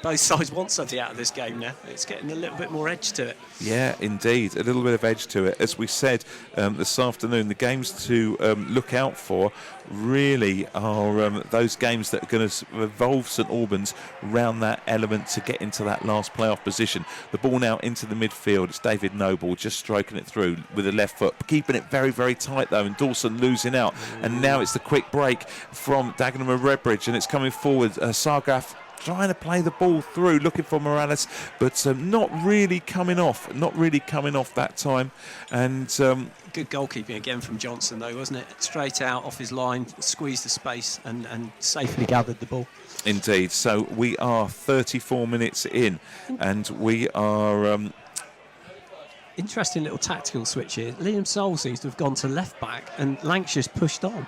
both sides want something out of this game now. It's getting a little bit more edge to it. Yeah, indeed. A little bit of edge to it. As we said this afternoon, the games to look out for really are those games that are going to evolve St Albans round that element to get into that last playoff position. The ball now into the midfield. It's David Noble just stroking it through with the left foot, keeping it very, very tight though, and Dawson losing out. And now it's the quick break from Dagenham and Redbridge, and it's coming forward. Sargaff trying to play the ball through, looking for Morales, but not really coming off that time. And good goalkeeping again from Johnson though, wasn't it? Straight out off his line, squeezed the space and safely gathered the ball. Indeed. So we are 34 minutes in, and we are... Interesting little tactical switch here. Liam Sol seems to have gone to left back and Lancashire's pushed on.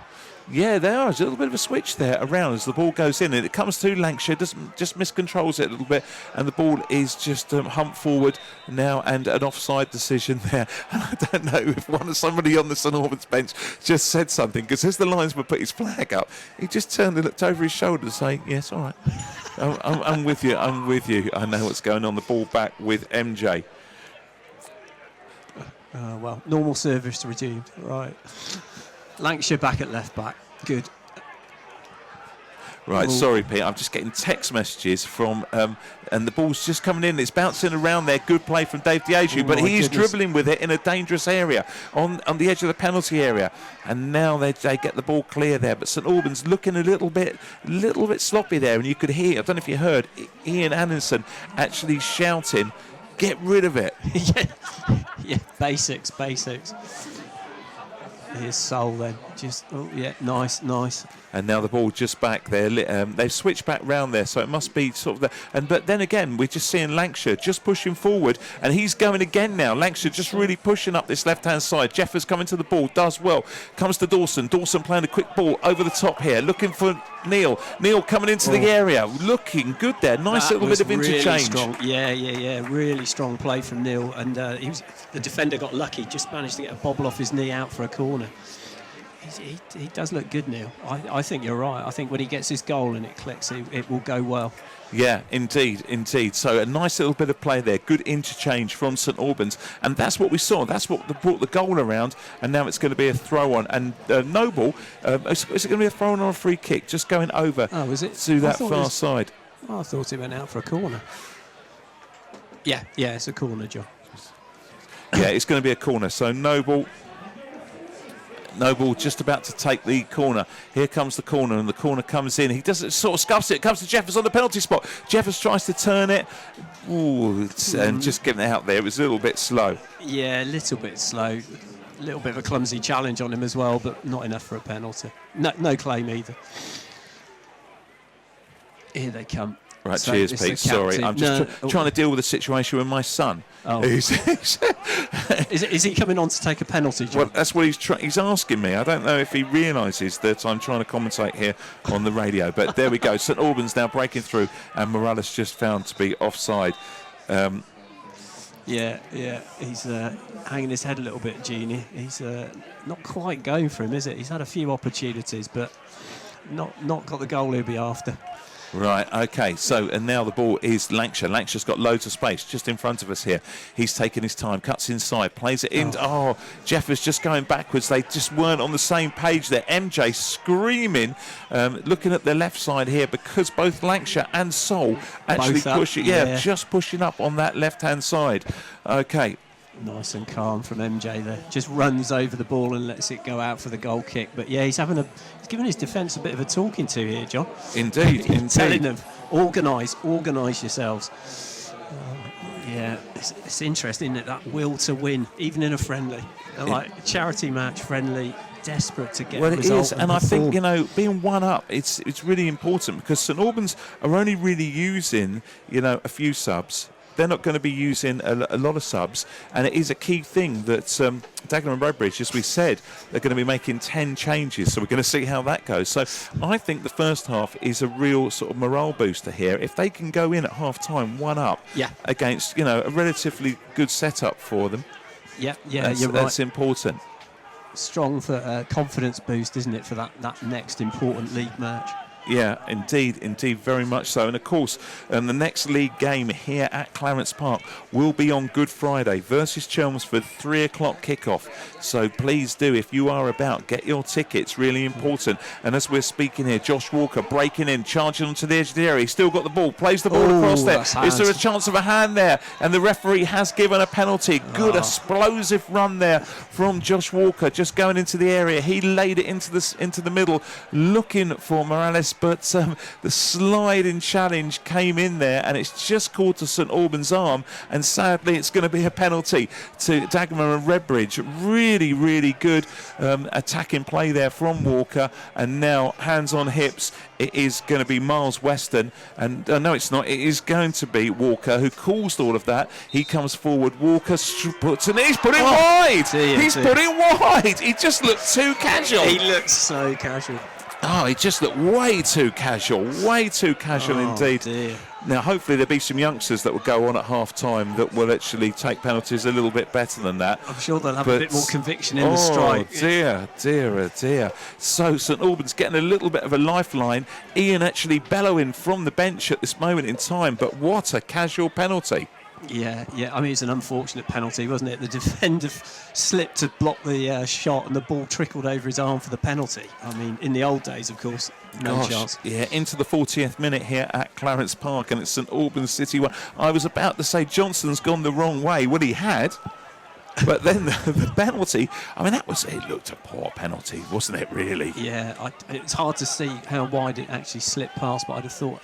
Yeah, there is a little bit of a switch there around as the ball goes in, and it comes to Lancashire, just miscontrols it a little bit, and the ball is just humped forward now, and an offside decision there. And I don't know if somebody on the St Albans bench just said something, because as the linesman put his flag up, he just turned and looked over his shoulder to say, yes, all right, I'm with you, I know what's going on. The ball back with MJ. Well, normal service resumed. Right. Lancashire back at left back. Good. Right, sorry, Pete. I'm just getting text messages from, and the ball's just coming in. It's bouncing around there. Good play from Dave Diaghiou, but he is dribbling with it in a dangerous area on the edge of the penalty area. And now they get the ball clear there. But St Albans looking a little bit sloppy there, and you could hear. I don't know if you heard Ian Anderson actually shouting, "Get rid of it!" Yeah, basics. Here's Sol then. Just, oh yeah, nice. And now the ball just back there. They've switched back round there, so it must be sort of but then again, we're just seeing Lancashire just pushing forward, and he's going again now. Lancashire just really pushing up this left-hand side. Jeffers coming to the ball, does well. Comes to Dawson. Dawson playing a quick ball over the top here, looking for Neil. Neil coming into the area, looking good there. Nice little bit of interchange. Really strong. Yeah. Really strong play from Neil, and the defender got lucky. Just managed to get a bobble off his knee out for a corner. He does look good, Neil. I think you're right. I think when he gets his goal and it clicks, it will go well. Yeah, indeed. So a nice little bit of play there. Good interchange from St Albans. And that's what we saw. That's what brought the goal around. And now it's going to be a throw-on. And Noble, is it going to be a throw-on or a free kick? Just going over to that far side. I thought it went out for a corner. Yeah, it's a corner, John. Yeah, it's going to be a corner. So Noble just about to take the corner. Here comes the corner, and the corner comes in. He doesn't sort of scuffs it. Comes to Jeffers on the penalty spot. Jeffers tries to turn it. And just getting it out there. It was a little bit slow. Yeah, a little bit slow. A little bit of a clumsy challenge on him as well, but not enough for a penalty. No claim either. Here they come. Right, so cheers, Pete. Sorry, I'm just trying to deal with a situation with my son. Oh. Is he coming on to take a penalty, John? Well, that's what he's asking me. I don't know if he realises that I'm trying to commentate here on the radio. But there we go. St Albans now breaking through, and Morales just found to be offside. Yeah. He's hanging his head a little bit, Genie. He's not quite going for him, is it? He's had a few opportunities, but not got the goal he'll be after. Right, OK, so, and now the ball is Lancashire. Lancashire's got loads of space just in front of us here. He's taking his time, cuts inside, plays it in. Jeffers just going backwards. They just weren't on the same page there. MJ screaming, looking at the left side here, because both Lancashire and Sol actually push it. Yeah, just pushing up on that left-hand side. OK. Nice and calm from MJ there. Just runs over the ball and lets it go out for the goal kick. But yeah, he's giving his defence a bit of a talking to here, John. Indeed. Telling them, organise yourselves. It's interesting, isn't it? That will to win, even in a friendly, like charity match, friendly, desperate to get. Well, it is, and I think being one up, it's really important, because St Albans are only really using a few subs. They're not going to be using a lot of subs, and it is a key thing that Dagenham Redbridge, as we said, they're going to be making 10 changes, so we're going to see how that goes. So I think the first half is a real sort of morale booster here. If they can go in at half-time, one up against a relatively good setup for them, you're right. That's important. Strong for confidence boost, isn't it, for that next important league match? Yeah, indeed, very much so. And of course, the next league game here at Clarence Park will be on Good Friday versus Chelmsford, 3 o'clock kickoff. So please do, if you are about, get your tickets, really important. And as we're speaking here, Josh Walker breaking in, charging onto the edge of the area. He's still got the ball, plays the ball across there. Is there a chance of a hand there? And the referee has given a penalty. Good explosive run there from Josh Walker, just going into the area. He laid it into the middle, looking for Morales. But the sliding challenge came in there, and it's just called to St Albans' arm, and sadly it's going to be a penalty to Dagenham and Redbridge. Really, really good attacking play there from Walker, and now hands on hips. It is going to be Miles Weston, and no, it's not. It is going to be Walker who caused all of that. He comes forward. Walker puts, and he's put it wide. He's put it wide. He just looked too casual. He looks so casual. He just looked way too casual indeed. Dear. Now, hopefully there'll be some youngsters that will go on at half-time that will actually take penalties a little bit better than that. I'm sure they'll have a bit more conviction in the strike. Dear. So St Albans getting a little bit of a lifeline. Ian actually bellowing from the bench at this moment in time, but what a casual penalty. Yeah. I mean, it's an unfortunate penalty, wasn't it? The defender slipped to block the shot, and the ball trickled over his arm for the penalty. I mean, in the old days, of course, no chance. Yeah, into the 40th minute here at Clarence Park, and it's St Albans City 1. I was about to say Johnson's gone the wrong way. Well, he had. But then the penalty, I mean, it looked a poor penalty, wasn't it, really? Yeah, it's hard to see how wide it actually slipped past, but I'd have thought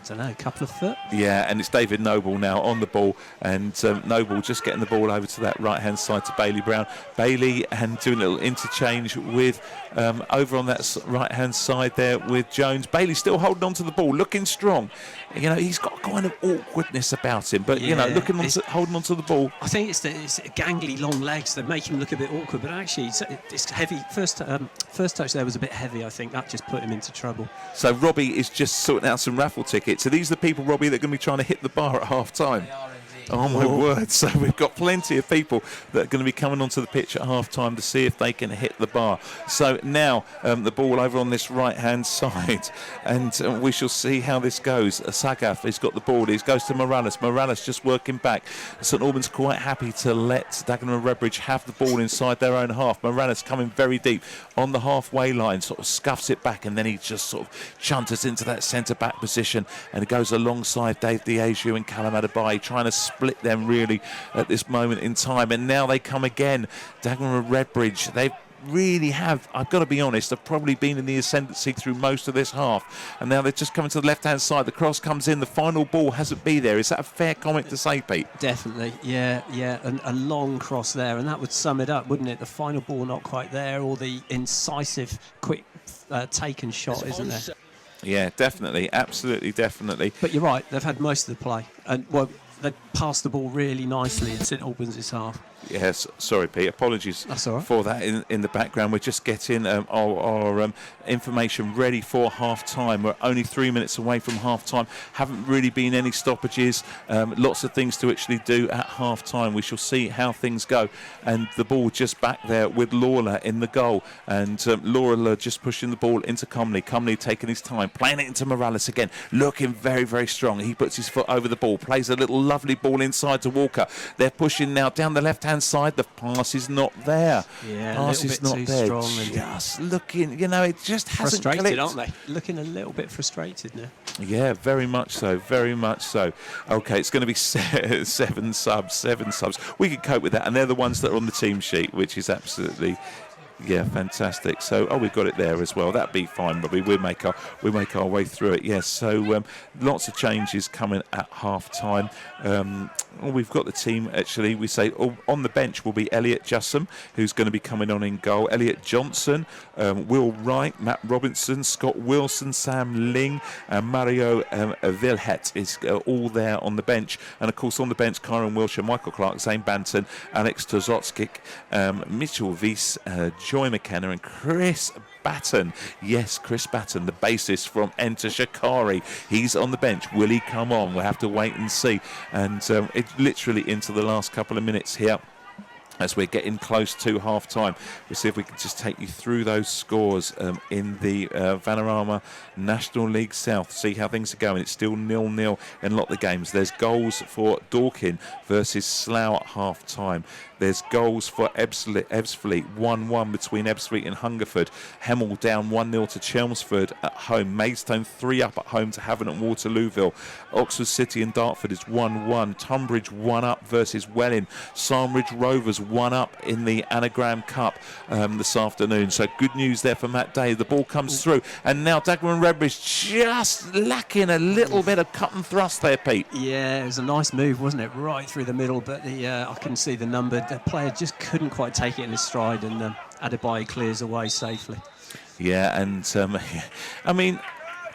don't know, a couple of foot. Yeah, and it's David Noble now on the ball, and Noble just getting the ball over to that right-hand side to Bailey Brown. Bailey and doing a little interchange with over on that right-hand side there with Jones. Bailey still holding on to the ball, looking strong. You know, he's got kind of awkwardness about him, but, you know, holding on to the ball. I think it's gangly long legs that make him look a bit awkward, but actually it's heavy. First touch there was a bit heavy, I think. That just put him into trouble. So Robbie is just sorting out some raffle tickets. So these are the people, Robbie, that are going to be trying to hit the bar at half-time. Oh, my word. So we've got plenty of people that are going to be coming onto the pitch at half-time to see if they can hit the bar. So now the ball over on this right-hand side, and we shall see how this goes. Sagaf has got the ball. He goes to Morales. Morales just working back. St Albans quite happy to let Dagenham Redbridge have the ball inside their own half. Morales coming very deep on the halfway line, sort of scuffs it back, and then he just sort of chunters into that centre-back position, and it goes alongside Dave Diaghiou and Callum Adebayo, trying to split them really at this moment in time. And now they come again. Dagenham Redbridge, they really have, I've got to be honest, have probably been in the ascendancy through most of this half, and now they're just coming to the left hand side. The cross comes in, the final ball hasn't been there. Is that a fair comment to say, Pete? Definitely, yeah, and a long cross there, and that would sum it up, wouldn't it? The final ball not quite there, or the incisive quick taken shot, isn't there? Yeah, definitely, absolutely, definitely. But you're right, they've had most of the play, and well, they passed the ball really nicely in St Albans' half. Yes, sorry, Pete. Apologies for that in the background. We're just getting our information ready for half-time. We're only 3 minutes away from half-time. Haven't really been any stoppages. Lots of things to actually do at half-time. We shall see how things go. And the ball just back there with Lawler in the goal. And Lawler just pushing the ball into Cumley. Cumley taking his time, playing it into Morales again. Looking very, very strong. He puts his foot over the ball, plays a little lovely ball inside to Walker. They're pushing now down the left-hand side. The pass is not there. Yeah, pass a little is bit not too there. strong. Just looking, you know, it just hasn't clicked. Frustrated, aren't they? Looking a little bit frustrated now. Yeah, very much so, very much so. Okay, it's going to be seven subs. We can cope with that, and they're the ones that are on the team sheet, which is absolutely... Yeah, fantastic. So, we've got it there as well. That'd be fine, Robbie. We'll make our way through it. Yes. So, lots of changes coming at half time. We've got the team actually. We say on the bench will be Elliot Jussum, who's going to be coming on in goal. Elliot Johnson, Will Wright, Matt Robinson, Scott Wilson, Sam Ling, and Mario Vilhet is all there on the bench. And of course on the bench, Kyron Wilshire, Michael Clark, Zane Banton, Alex Tozotskik, Mitchell Weiss, Joy McKenna and Chris Batten. Yes, Chris Batten, the bassist from Enter Shikari. He's on the bench. Will he come on? We'll have to wait and see. And it's literally into the last couple of minutes here as we're getting close to half-time. We'll see if we can just take you through those scores in the Vanarama National League South. See how things are going. It's still 0-0 in a lot of the games. There's goals for Dorking versus Slough at half-time. There's goals for Ebbsfleet, 1-1 between Ebbsfleet and Hungerford. Hemel down 1-0 to Chelmsford at home. Maidstone 3-up at home to Havant and Waterlooville. Oxford City and Dartford is 1-1. Tunbridge 1-up versus Welling. Sandridge Rovers 1-up in the Anagram Cup this afternoon. So good news there for Matt Day. The ball comes through, and now Dagenham Redbridge just lacking a little bit of cut and thrust there, Pete. Yeah, it was a nice move, wasn't it? Right through the middle, but I can see the number. The player just couldn't quite take it in his stride, and Adebayo clears away safely. Yeah, and I mean,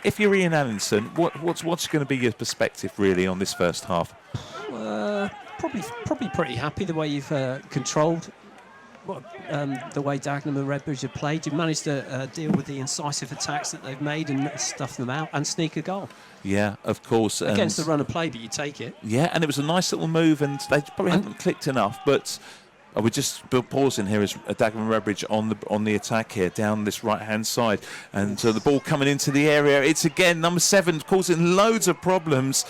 if you're Ian Allinson, what's going to be your perspective really on this first half? Probably pretty happy the way you've controlled the way Dagenham and Redbridge have played. You've managed to deal with the incisive attacks that they've made and stuff them out and sneak a goal. Yeah, of course. Against the run of play, but you take it. Yeah, and it was a nice little move, and they probably haven't clicked enough, but... We're just pausing here as Dagenham Redbridge on the attack here down this right-hand side, and the ball coming into the area. It's again number 7 causing loads of problems.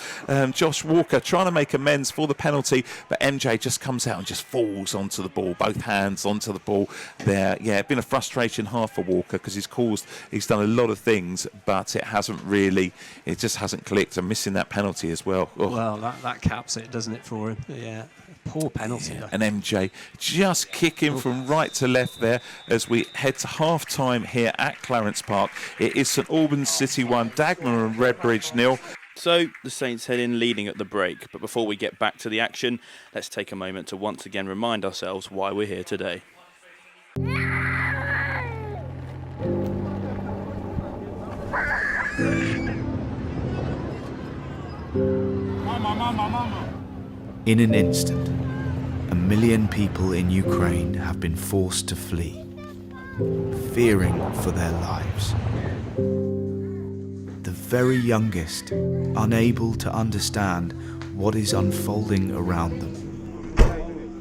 Josh Walker trying to make amends for the penalty, but MJ just comes out and just falls onto the ball, both hands onto the ball there. Yeah, it's been a frustration half for Walker because he's done a lot of things, but it just hasn't clicked, and missing that penalty as well. Oh. Well, that caps it, doesn't it, for him? Yeah. Poor penalty. Yeah. And MJ just kicking from right to left there as we head to half-time here at Clarence Park. It is St Albans City 1, Dagenham and Redbridge 0. So the Saints head in leading at the break, but before we get back to the action, let's take a moment to once again remind ourselves why we're here today. In an instant, 1 million people in Ukraine have been forced to flee, fearing for their lives. The very youngest, unable to understand what is unfolding around them.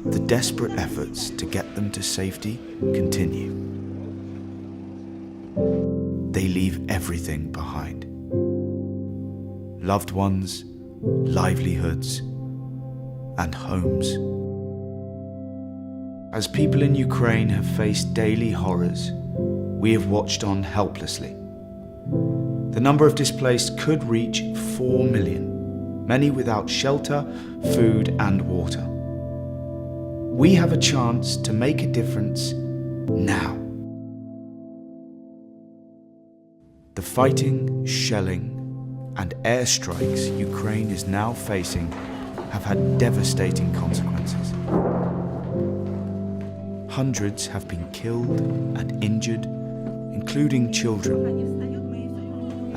The desperate efforts to get them to safety continue. They leave everything behind. Loved ones, livelihoods, and homes. As people in Ukraine have faced daily horrors, we have watched on helplessly. The number of displaced could reach 4 million, many without shelter, food, and water. We have a chance to make a difference now. The fighting, shelling, and airstrikes Ukraine is now facing have had devastating consequences. Hundreds have been killed and injured, including children,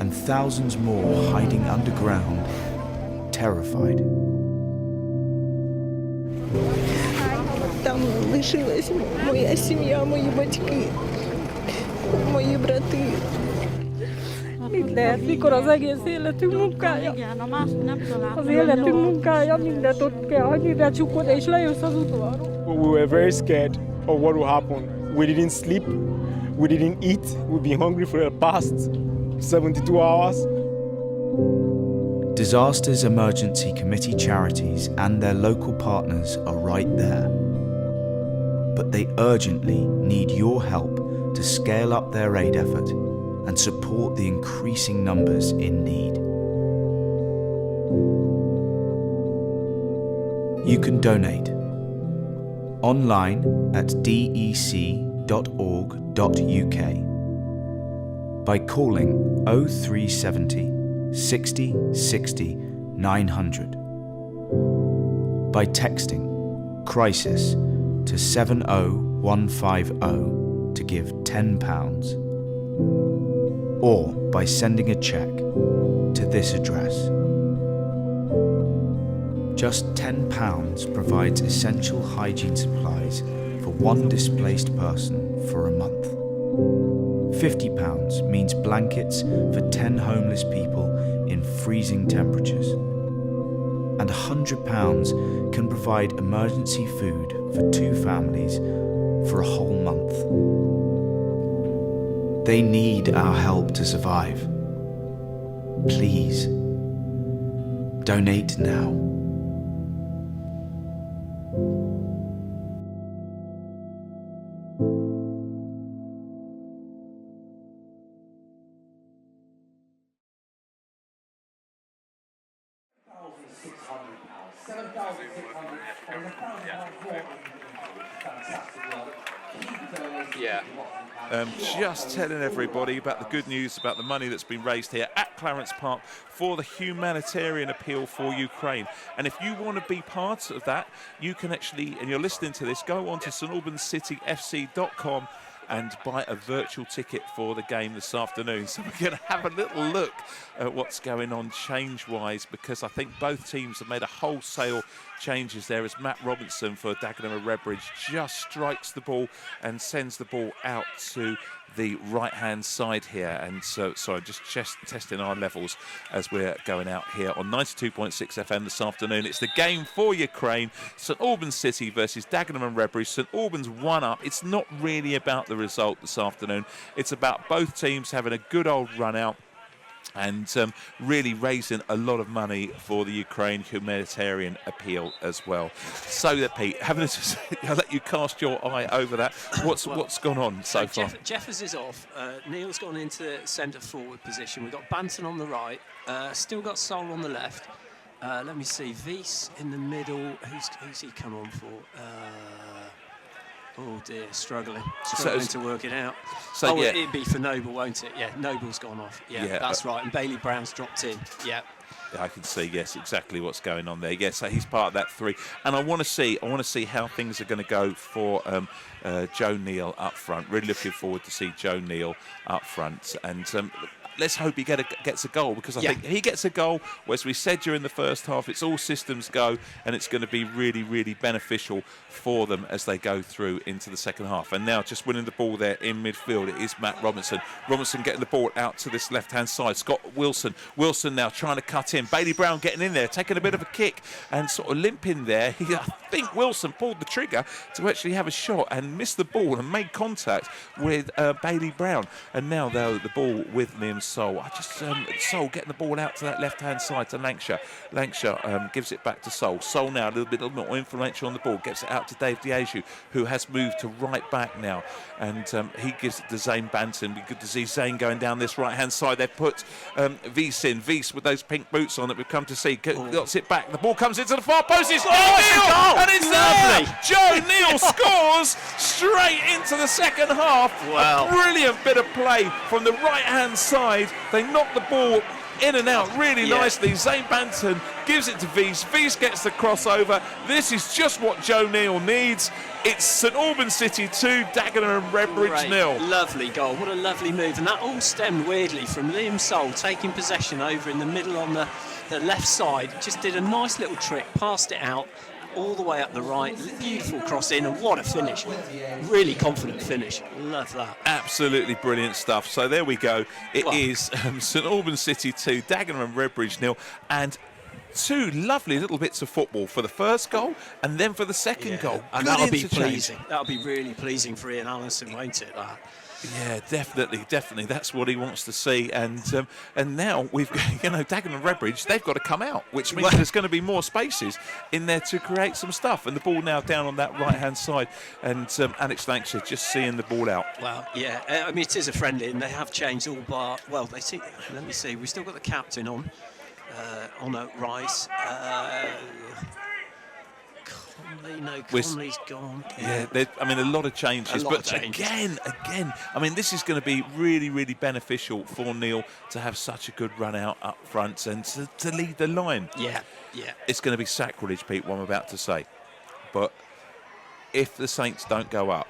and thousands more hiding underground, terrified. Там лишилась моя сім'я, мої батьки, мої брати. Mikor az egész életünk munkája. Az életünk munkája mindent kell hagyni, de csukod és lejössz az udvarról. We were very scared of what would happen. We didn't sleep, we didn't eat, we've been hungry for the past 72 hours. Disasters Emergency Committee charities and their local partners are right there. But they urgently need your help to scale up their aid effort and support the increasing numbers in need. You can donate online at dec.org.uk by calling 0370 60 60 900, by texting crisis to 70150 to give £10, or by sending a cheque to this address. Just £10 provides essential hygiene supplies for one displaced person for a month. £50 means blankets for 10 homeless people in freezing temperatures. And £100 can provide emergency food for 2 families for a whole month. They need our help to survive. Please, donate now. Just telling everybody about the good news about the money that's been raised here at Clarence Park for the Humanitarian Appeal for Ukraine. And if you want to be part of that, you can actually, and you're listening to this, go on to StAlbansCityFC.com and buy a virtual ticket for the game this afternoon. So we're going to have a little look at what's going on change-wise, because I think both teams have made a wholesale changes there as Matt Robinson for Dagenham Redbridge just strikes the ball and sends the ball out to the right-hand side here. And so, sorry, just testing our levels as we're going out here on 92.6 FM this afternoon. It's the game for Ukraine, St Albans City versus Dagenham and Redbridge. St Albans 1-up. It's not really about the result this afternoon. It's about both teams having a good old run out and really raising a lot of money for the Ukraine Humanitarian Appeal as well. So that, Pete, I'll let you cast your eye over that. What's gone on so far? Jeffers is off. Neil's gone into centre forward position. We've got Banton on the right. Still got Sol on the left. Let me see. Wies in the middle. Who's he come on for? Oh dear, struggling So to work it out. So, yeah. It'd be for Noble, won't it? Yeah, Noble's gone off. Yeah, that's right. And Bailey Brown's dropped in. Yeah. I can see, yes, exactly what's going on there. Yes, so he's part of that 3, and I want to see how things are going to go for Joe Neal up front. Really looking forward to see Joe Neal up front, and let's hope he gets a goal, because I think if he gets a goal, as we said during the first half, it's all systems go, and it's going to be really, really beneficial for them as they go through into the second half. And now just winning the ball there in midfield, it is Matt Robinson. Robinson getting the ball out to this left-hand side. Scott Wilson. Wilson now trying to cut in. Bailey Brown getting in there, taking a bit of a kick and sort of limping there. I think Wilson pulled the trigger to actually have a shot and missed the ball and made contact with Bailey Brown. And now, though, the ball with Liam Soul. Soul getting the ball out to that left-hand side to Lancashire. Lancashire gives it back to Soul. Soul now a little bit more influential on the ball. Gets it out to Dave Diaghiou, who has moved to right back now. And he gives it to Zane Banton. Be good to see Zane going down this right-hand side. They've put Wies in. Wies with those pink boots on that we've come to see. Got it back. The ball comes into the far post. It's Joe Neal! And it's lovely. There! Joe Neal scores straight into the second half. Wow. A brilliant bit of play from the right-hand side. They knock the ball in and out really nicely. Zane Banton gives it to Wies. Wies gets the crossover. This is just what Joe Neal needs. It's St Albans City 2, Dagenham Redbridge 0. Lovely goal. What a lovely move. And that all stemmed weirdly from Liam Soul taking possession over in the middle on the left side. Just did a nice little trick, passed it out all the way up the right. Beautiful cross in, and what a finish. Really confident finish. Love that. Absolutely brilliant stuff. So there we go. It is St Albans City 2, Dagenham Redbridge 0, and 2 lovely little bits of football for the first goal and then for the second goal. And Good that'll be interchange. pleasing. That'll be really pleasing for Ian Allison, won't it? That. Yeah, definitely. That's what he wants to see. And now we've got, Dagenham Redbridge, they've got to come out, which means there's going to be more spaces in there to create some stuff. And the ball now down on that right-hand side. And Alex Lancashire just seeing the ball out. Well, yeah, I mean, it is a friendly, and they have changed all bar. Well, they see. Let me see. We've still got the captain on Rice. Conley's gone. Yeah, a lot of changes. Again, this is going to be really, really beneficial for Neil to have such a good run out up front and to lead the line. Yeah. It's going to be sacrilege, Pete, what I'm about to say. But if the Saints don't go up,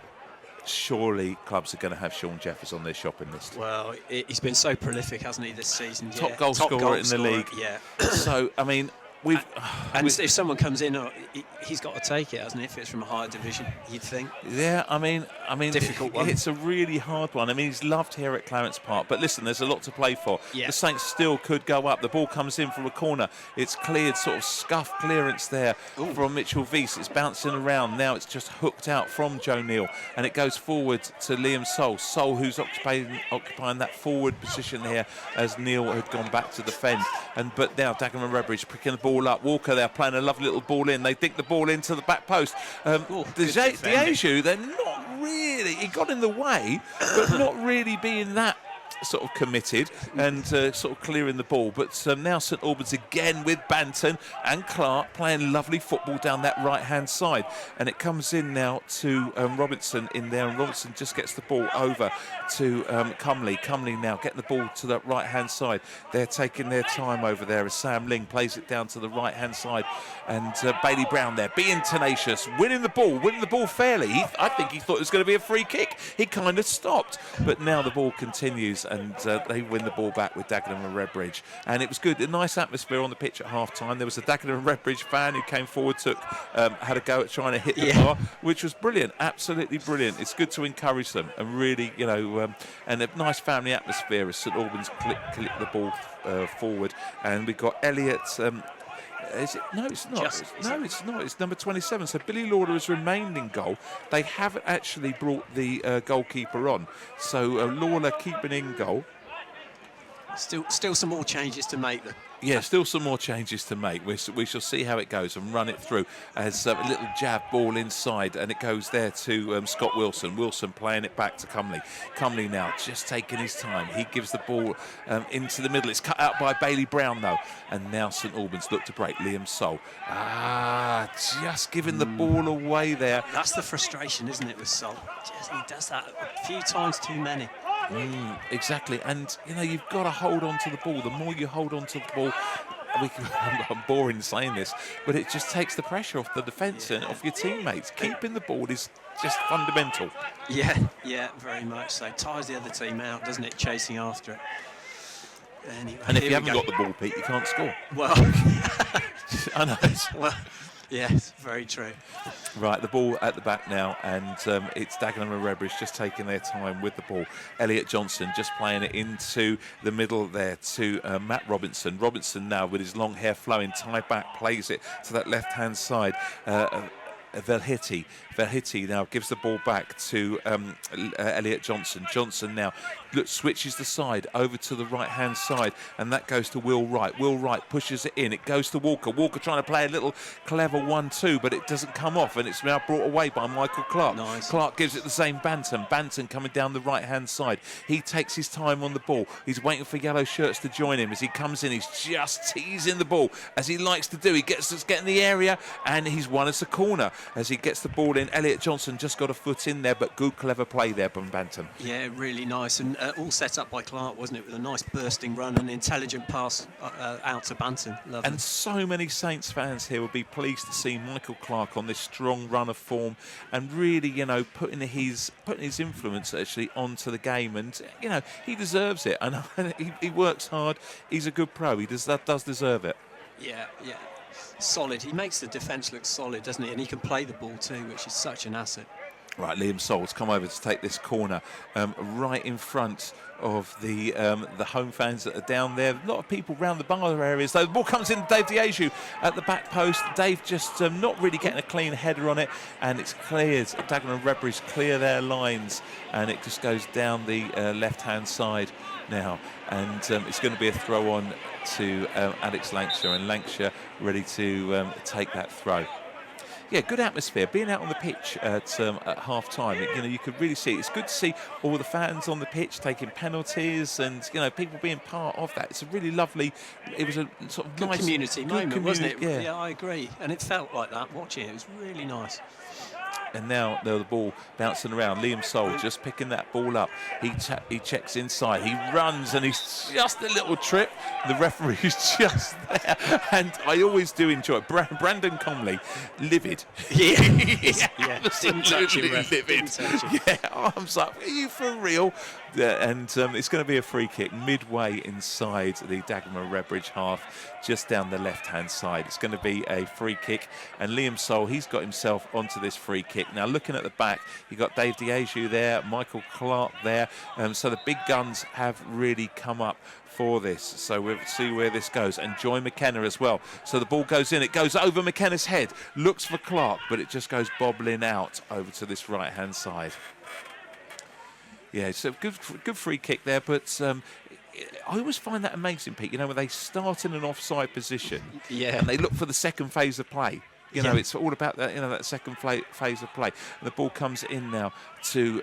surely clubs are going to have Sean Jeffers on their shopping list. Well, he's been so prolific, hasn't he, this season? Top goal scorer in the league. Yeah. So, if someone comes in, he's got to take it, hasn't he? If it's from a higher division, you'd think. Yeah, I mean, difficult one. It's a really hard one. I mean, he's loved here at Clarence Park, but listen, there's a lot to play for. Yeah. The Saints still could go up. The ball comes in from a corner. It's cleared, sort of scuff clearance there from Mitchell Wies. It's bouncing around. Now it's just hooked out from Joe Neal, and it goes forward to Liam Soul. Soul, who's occupying that forward position here as Neal had gone back to defend. But now Dagenham Redbridge picking the ball up. Walker there playing a lovely little ball in. They dig the ball into the back post. Diaghiou, they're not really. He got in the way, but not really being that sort of committed and sort of clearing the ball. But now St Albans again with Banton and Clark playing lovely football down that right-hand side. And it comes in now to Robinson in there, and Robinson just gets the ball over to Cumley. Cumley now getting the ball to that right-hand side. They're taking their time over there as Sam Ling plays it down to the right-hand side. And Bailey Brown there being tenacious, winning the ball fairly. I think he thought it was going to be a free kick. He kind of stopped. But now the ball continues, and they win the ball back with Dagenham and Redbridge. And it was good, a nice atmosphere on the pitch at half-time. There was a Dagenham and Redbridge fan who came forward, had a go at trying to hit the bar, which was brilliant, absolutely brilliant. It's good to encourage them and really, and a nice family atmosphere as St Albans click the ball forward. And we've got Elliot... is it? No, it's not. It's not. It's number 27. So Billy Lauder has remained in goal. They haven't actually brought the goalkeeper on. So Lawler keeping in goal. Still some more changes to make. Yeah, still some more changes to make. We shall see how it goes and run it through as a little jab ball inside, and it goes there to Scott Wilson. Wilson playing it back to Cumley. Cumley now just taking his time. He gives the ball into the middle. It's cut out by Bailey Brown, though. And now St Albans look to break. Liam Sol. Just giving the ball away there. That's the frustration, isn't it, with Sol? He does that a few times too many. Exactly, and you've got to hold on to the ball. The more you hold on to the ball, I'm boring saying this, but it just takes the pressure off the defence and off your teammates. Keeping the ball is just fundamental. Yeah, very much so. Tires the other team out, doesn't it, chasing after it. Anyway, and if you haven't got the ball, Pete, you can't score. Well, I know. Well, yes, very true. Right, the ball at the back now, and it's Dagenham and Redbridge just taking their time with the ball. Elliot Johnson just playing it into the middle there to Matt Robinson. Robinson now with his long hair flowing, tie back, plays it to that left-hand side. Verhiti now gives the ball back to Elliot Johnson. Johnson now switches the side over to the right-hand side, and that goes to Will Wright. Will Wright pushes it in. It goes to Walker. Walker trying to play a little clever 1-2, but it doesn't come off, and it's now brought away by Michael Clark. Nice. Clark gives it the same Banton. Banton coming down the right-hand side. He takes his time on the ball. He's waiting for yellow shirts to join him. As he comes in, he's just teasing the ball, as he likes to do. He gets in the area, and he's won us a corner. As he gets the ball in, Elliot Johnson just got a foot in there, but good, clever play there from Banton. Yeah, really nice, and all set up by Clark, wasn't it, with a nice bursting run and intelligent pass out to Banton. Lovely. And so many Saints fans here will be pleased to see Michael Clark on this strong run of form and really, putting his influence actually onto the game, and he deserves it. And he works hard. He's a good pro. He does deserve it. Yeah. Solid. He makes the defence look solid, doesn't he? And he can play the ball too, which is such an asset. Right, Liam Sol's come over to take this corner right in front of the home fans that are down there. A lot of people round the bar areas, though. The ball comes in to Dave Diaghiou at the back post. Dave just not really getting a clean header on it, and it's cleared. Dagenham Redbridge clear their lines, and it just goes down the left-hand side now. And it's going to be a throw on to Alex Lancashire, and Lancashire ready to take that throw. Yeah, good atmosphere. Being out on the pitch at half-time, you could really see it. It's good to see all the fans on the pitch taking penalties and, people being part of that. It's a really lovely, it was a sort of good nice community moment, wasn't it? Yeah, I agree. And it felt like that watching it. It was really nice. And now the ball bouncing around. Liam Sol just picking that ball up. He checks inside. He runs, and he's just a little trip. The referee's just there. And I always do enjoy it. Brandon Comley, livid. Yeah. Absolutely livid. Yeah, arms up. Are you for real? And it's going to be a free kick midway inside the Dagenham Redbridge half, just down the left-hand side. It's going to be a free kick, and Liam Sol, he's got himself onto this free kick. Now, looking at the back, you've got Dave Diaghiou there, Michael Clark there, so the big guns have really come up for this. So we'll see where this goes. And Joy McKenna as well. So the ball goes in. It goes over McKenna's head. Looks for Clark, but it just goes bobbling out over to this right-hand side. Yeah, so good free kick there, but I always find that amazing, Pete, when they start in an offside position and they look for the second phase of play. It's all about that, that second phase of play. And the ball comes in now to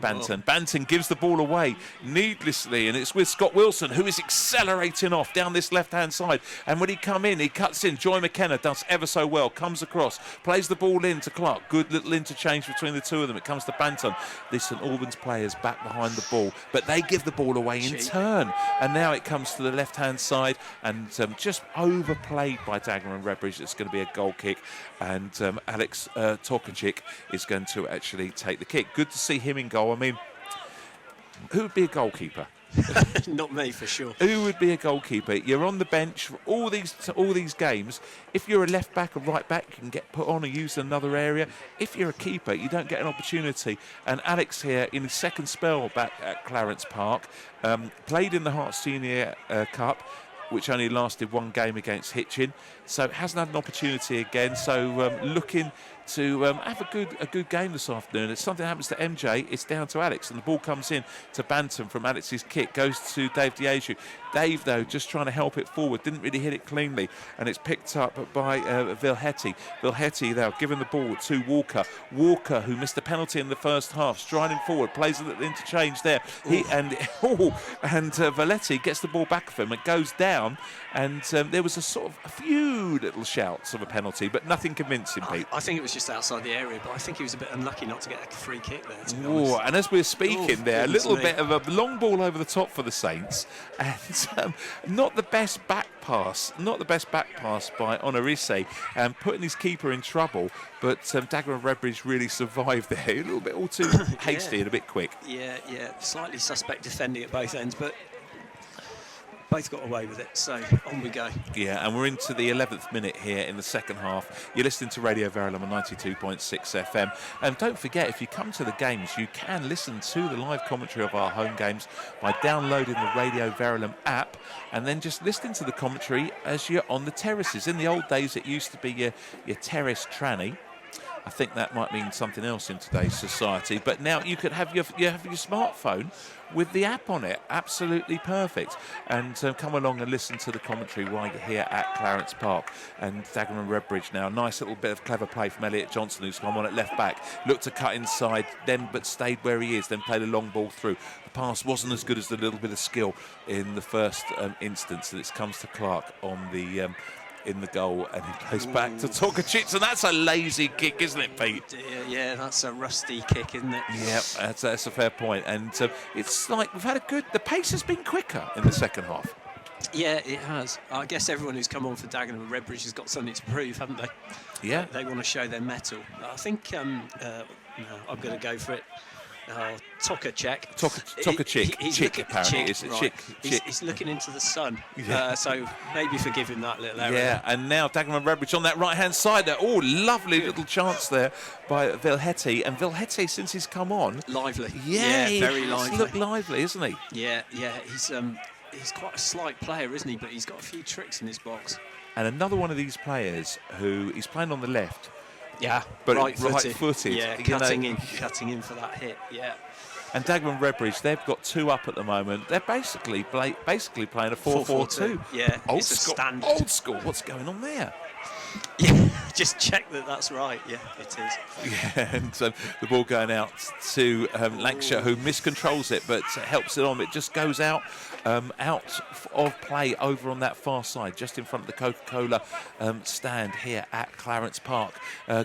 Banton. Oh. Banton gives the ball away needlessly, and it's with Scott Wilson, who is accelerating off down this left-hand side. And when he cuts in. Joy McKenna does ever so well, comes across, plays the ball in to Clark. Good little interchange between the two of them. It comes to Banton. The St Albans players back behind the ball, but they give the ball away in turn. And now it comes to the left-hand side, and just overplayed by Dagenham Redbridge. It's going to be a goal kick. And Alex Tokacic is going to actually take the kick. Good to see him in goal. I mean, who would be a goalkeeper? Not me, for sure. Who would be a goalkeeper? You're on the bench for all these games. If you're a left back or right back, you can get put on and used in another area. If you're a keeper, you don't get an opportunity. And Alex here, in his second spell back at Clarence Park, played in the Hearts Senior Cup, which only lasted one game against Hitchin, so hasn't had an opportunity again. So looking to have a good game this afternoon. If something happens to MJ, it's down to Alex, and the ball comes in to Bantam from Alex's kick, goes to Dave Diaghiou. Dave, though, just trying to help it forward, didn't really hit it cleanly, and it's picked up by Vilheti. Vilheti, now giving the ball to Walker. Walker, who missed a penalty in the first half, striding forward, plays a little interchange there. Valetti gets the ball back of him. It goes down, and there was a few little shouts of a penalty, but nothing convincing, Pete. I think it was just outside the area, but I think he was a bit unlucky not to get a free kick there, to be honest. And as we're speaking there, a little bit of a long ball over the top for the Saints, and not the best back pass by Honorise, and putting his keeper in trouble, but Dagenham Redbridge really survived there. A little bit all too hasty and a bit quick. Yeah, slightly suspect defending at both ends, but both got away with it, so on we go. Yeah, and we're into the 11th minute here in the second half. You're listening to Radio Verulam on 92.6 FM. And don't forget, if you come to the games, you can listen to the live commentary of our home games by downloading the Radio Verulam app and then just listening to the commentary as you're on the terraces. In the old days, it used to be your terrace tranny. I think that might mean something else in today's society, but now you could have your smartphone with the app on it. Absolutely perfect. And come along and listen to the commentary while you're here at Clarence Park. And Dagenham Redbridge now, nice little bit of clever play from Elliot Johnson, who's come on at left back, looked to cut inside then but stayed where he is, then played a long ball through. The pass wasn't as good as the little bit of skill in the first instance, and it comes to Clark on the in the goal, and he plays back to Tokacic, and that's a lazy kick, isn't it, Pete? Yeah, that's a rusty kick, isn't it? Yeah, that's a fair point. And it's like we've had the pace has been quicker in the second half. Yeah, it has. I guess everyone who's come on for Dagenham and Redbridge has got something to prove, haven't they? Yeah. They want to show their mettle. I think I'm going to go for it. Tokacic. He's looking into the sun, so maybe forgive him that little error. Yeah, and now Dagenham Redbridge on that right-hand side there. Oh, lovely little chance there by Vilheti. And Vilheti, since he's come on... Lively. Yeah, very lively. He's looked lively, isn't he? Yeah, he's quite a slight player, isn't he? But he's got a few tricks in his box. And another one of these players who he's playing on the left. Yeah, but right-footed. Yeah, cutting in for that hit. Yeah. And Dagenham Redbridge, they've got two up at the moment. They're basically playing a 4-4-2. Yeah, old school. What's going on there? Yeah, just check that's right. Yeah, it is. Yeah, and the ball going out to Lancashire, who miscontrols it but helps it on. It just goes out of play over on that far side, just in front of the Coca-Cola stand here at Clarence Park.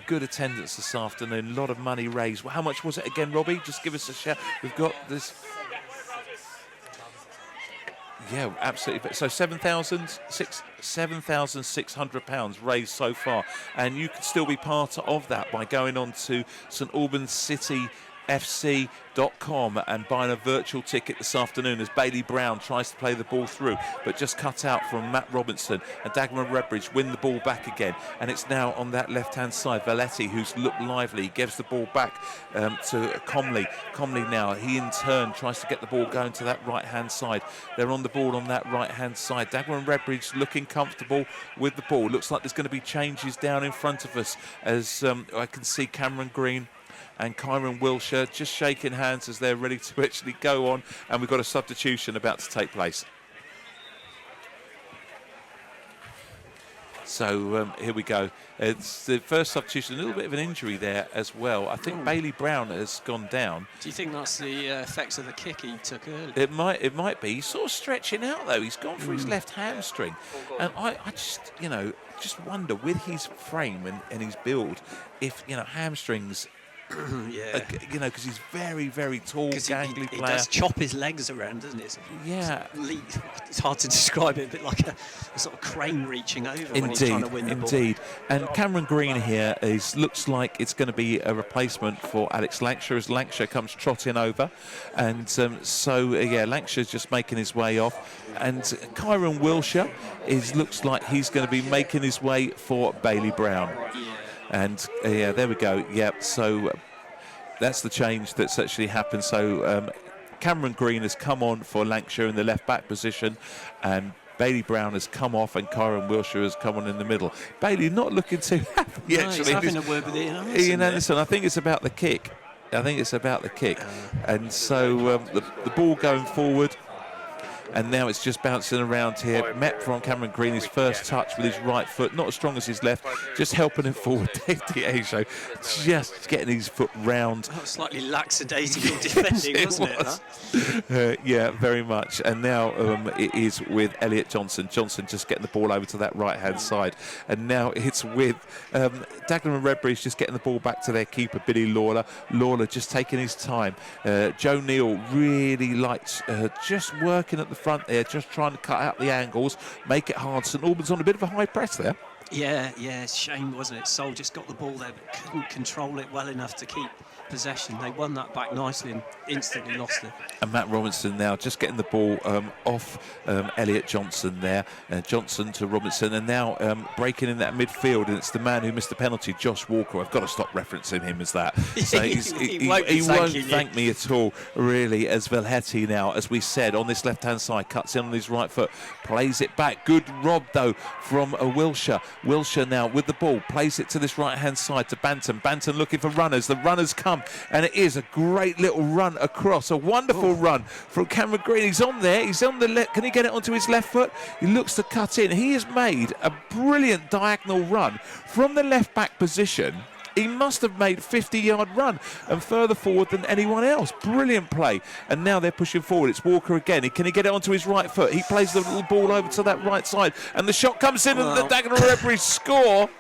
Good attendance this afternoon, a lot of money raised. Well, how much was it again, Robbie? Just give us a shout. We've got this... Yeah, absolutely. So £7,600 raised so far, and you can still be part of that by going on to St Albans City FC.com and buying a virtual ticket this afternoon as Bailey Brown tries to play the ball through, but just cut out from Matt Robinson, and Dagenham Redbridge win the ball back again, and it's now on that left-hand side. Valetti, who's looked lively, gives the ball back to Comley. Comley now, he in turn tries to get the ball going to that right-hand side. They're on the ball on that right-hand side. Dagenham Redbridge looking comfortable with the ball. Looks like there's going to be changes down in front of us as I can see Cameron Green and Kyron Wilshire just shaking hands as they're ready to actually go on, and we've got a substitution about to take place. So here we go. It's the first substitution, a little bit of an injury there as well. I think Bailey Brown has gone down. Do you think that's the effects of the kick he took earlier? It might be. He's sort of stretching out though. He's gone for his left hamstring, and I just wonder with his frame and his build if hamstrings. Yeah, because he's very, very tall, gangly player. He does chop his legs around, doesn't it? It's hard to describe it. A bit like a sort of crane reaching over when he's trying to win the ball. Indeed. And Cameron Green here looks like it's going to be a replacement for Alex Lancashire as Lancashire comes trotting over, and Lancashire's just making his way off, and Kyron Wilshire looks like he's going to be making his way for Bailey Brown. Yeah. And there we go. Yep. So that's the change that's actually happened. So Cameron Green has come on for Lancashire in the left back position, and Bailey Brown has come off and Kyron Wilshire has come on in the middle. Bailey not looking too happy, No, actually. he's having a word with Ian Anderson. I think it's about the kick. And so the ball going forward. And now it's just bouncing around here. Met from Cameron Green, his first touch with his right foot, not as strong as his left, just helping him forward. Dave Diageo just getting his foot round. Oh, slightly lackadaisical defending, wasn't it? Yeah, very much. And now it is with Elliot Johnson. Johnson just getting the ball over to that right-hand side. And now it's with Dagenham Redbridge just getting the ball back to their keeper, Billy Lawler. Lawler just taking his time. Joe Neal really likes just working at the front there, just trying to cut out the angles, make it hard. St Albans on a bit of a high press there. Yeah, it's a shame, wasn't it? Sol just got the ball there but couldn't control it well enough to keep possession. They won that back nicely and instantly lost it. And Matt Robinson now just getting the ball off Elliot Johnson there. Johnson to Robinson, and now breaking in that midfield, and it's the man who missed the penalty, Josh Walker. I've got to stop referencing him as that. So he won't thank me at all, really, as Velheti now, as we said, on this left-hand side, cuts in on his right foot, plays it back. Good rob, though, from Wilshire. Wilshire now with the ball, plays it to this right-hand side to Banton. Banton looking for runners. The runners come, and it is a great little run across, a wonderful run from Cameron Green. He's on there, he's on the left. Can he get it onto his left foot? He looks to cut in. He has made a brilliant diagonal run from the left back position. He must have made a 50-yard run and further forward than anyone else. Brilliant play. And now they're pushing forward. It's Walker again. Can he get it onto his right foot? He plays the little ball over to that right side, and the shot comes in, and the Dagenham Redbridge score.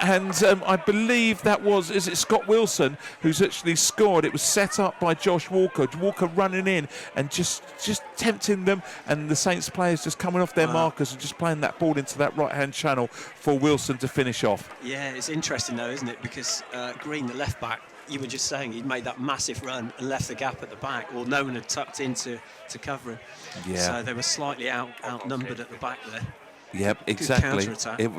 And I believe that was, is it Scott Wilson who's actually scored? It was set up by Josh Walker. Walker running in and just tempting them, and the Saints players just coming off their markers and just playing that ball into that right-hand channel for Wilson to finish off. Yeah, it's interesting though, isn't it? Because Green, the left back, you were just saying he'd made that massive run and left the gap at the back, or no one had tucked into to cover him. Yeah. So they were slightly outnumbered at the back there. Yep, exactly.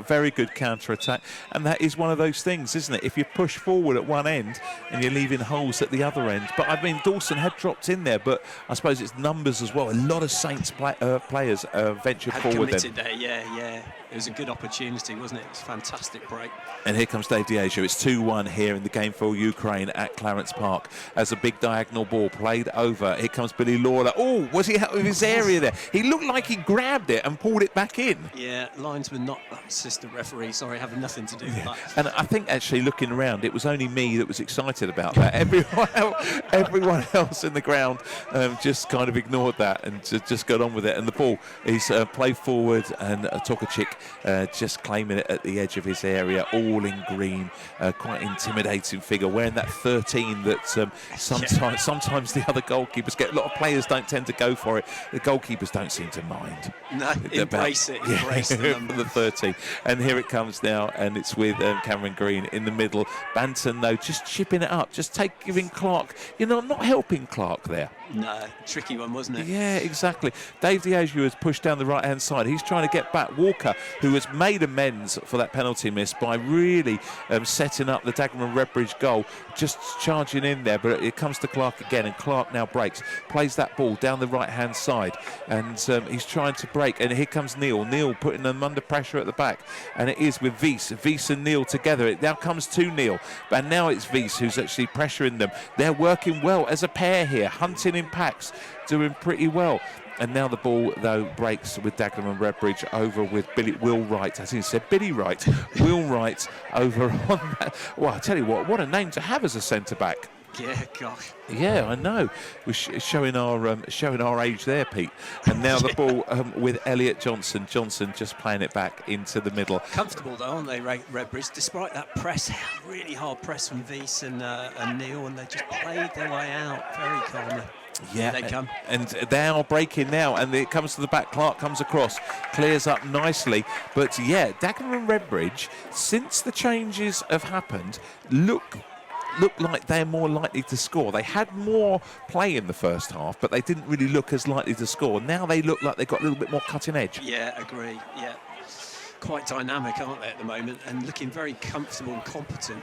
Very good counter-attack. And that is one of those things, isn't it? If you push forward at one end and you're leaving holes at the other end. But, I mean, Dawson had dropped in there, but I suppose it's numbers as well. A lot of Saints players ventured forward then. There, yeah. It was a good opportunity, wasn't it? It was a fantastic break. And here comes Dave Diageo. It's 2-1 here in the game for Ukraine at Clarence Park as a big diagonal ball played over. Here comes Billy Lawler. Oh, was he out of his area there? He looked like he grabbed it and pulled it back in. Yeah, linesman, not assistant referee. Sorry, having nothing to do with that. And I think actually looking around, it was only me that was excited about that. Everyone else in the ground just kind of ignored that and just got on with it. And the ball is played forward, and Tokacic just claiming it at the edge of his area, all in green, quite intimidating figure, wearing that 13 that sometimes the other goalkeepers get. A lot of players don't tend to go for it. The goalkeepers don't seem to mind. No, embrace it. Embrace the number. The 13. And here it comes now, and it's with Cameron Green in the middle. Banton, though, just chipping it up, just giving Clark, not helping Clark there. No, tricky one, wasn't it? Yeah, exactly. Dave Diageo has pushed down the right-hand side. He's trying to get back Walker, who has made amends for that penalty miss by really setting up the Dagenham Redbridge goal, just charging in there. But it comes to Clark again, and Clark now breaks, plays that ball down the right-hand side, and he's trying to break. And here comes Neil. Neil putting them under pressure at the back, and it is with Wiese and Neil together. It now comes to Neil, and now it's Wiese who's actually pressuring them. They're working well as a pair here, hunting in packs, doing pretty well. And now the ball, though, breaks with Dagenham Redbridge over with Will Wright. As he said, Billy Wright. Will Wright over on that. Well, I tell you what a name to have as a centre-back. Yeah, gosh. Yeah, I know. We're showing our age there, Pete. And now the ball with Elliot Johnson. Johnson just playing it back into the middle. Comfortable, though, aren't they, Redbridge? Despite that press, really hard press from Wiese and Neil, and they just played their way out very calmly. Yeah, they come. And they are breaking now, and it comes to the back. Clark comes across, clears up nicely. But yeah, Dagenham Redbridge, since the changes have happened, look like they're more likely to score. They had more play in the first half, but they didn't really look as likely to score. Now they look like they've got a little bit more cutting edge. Yeah, agree. Yeah, quite dynamic, aren't they, at the moment, and looking very comfortable and competent.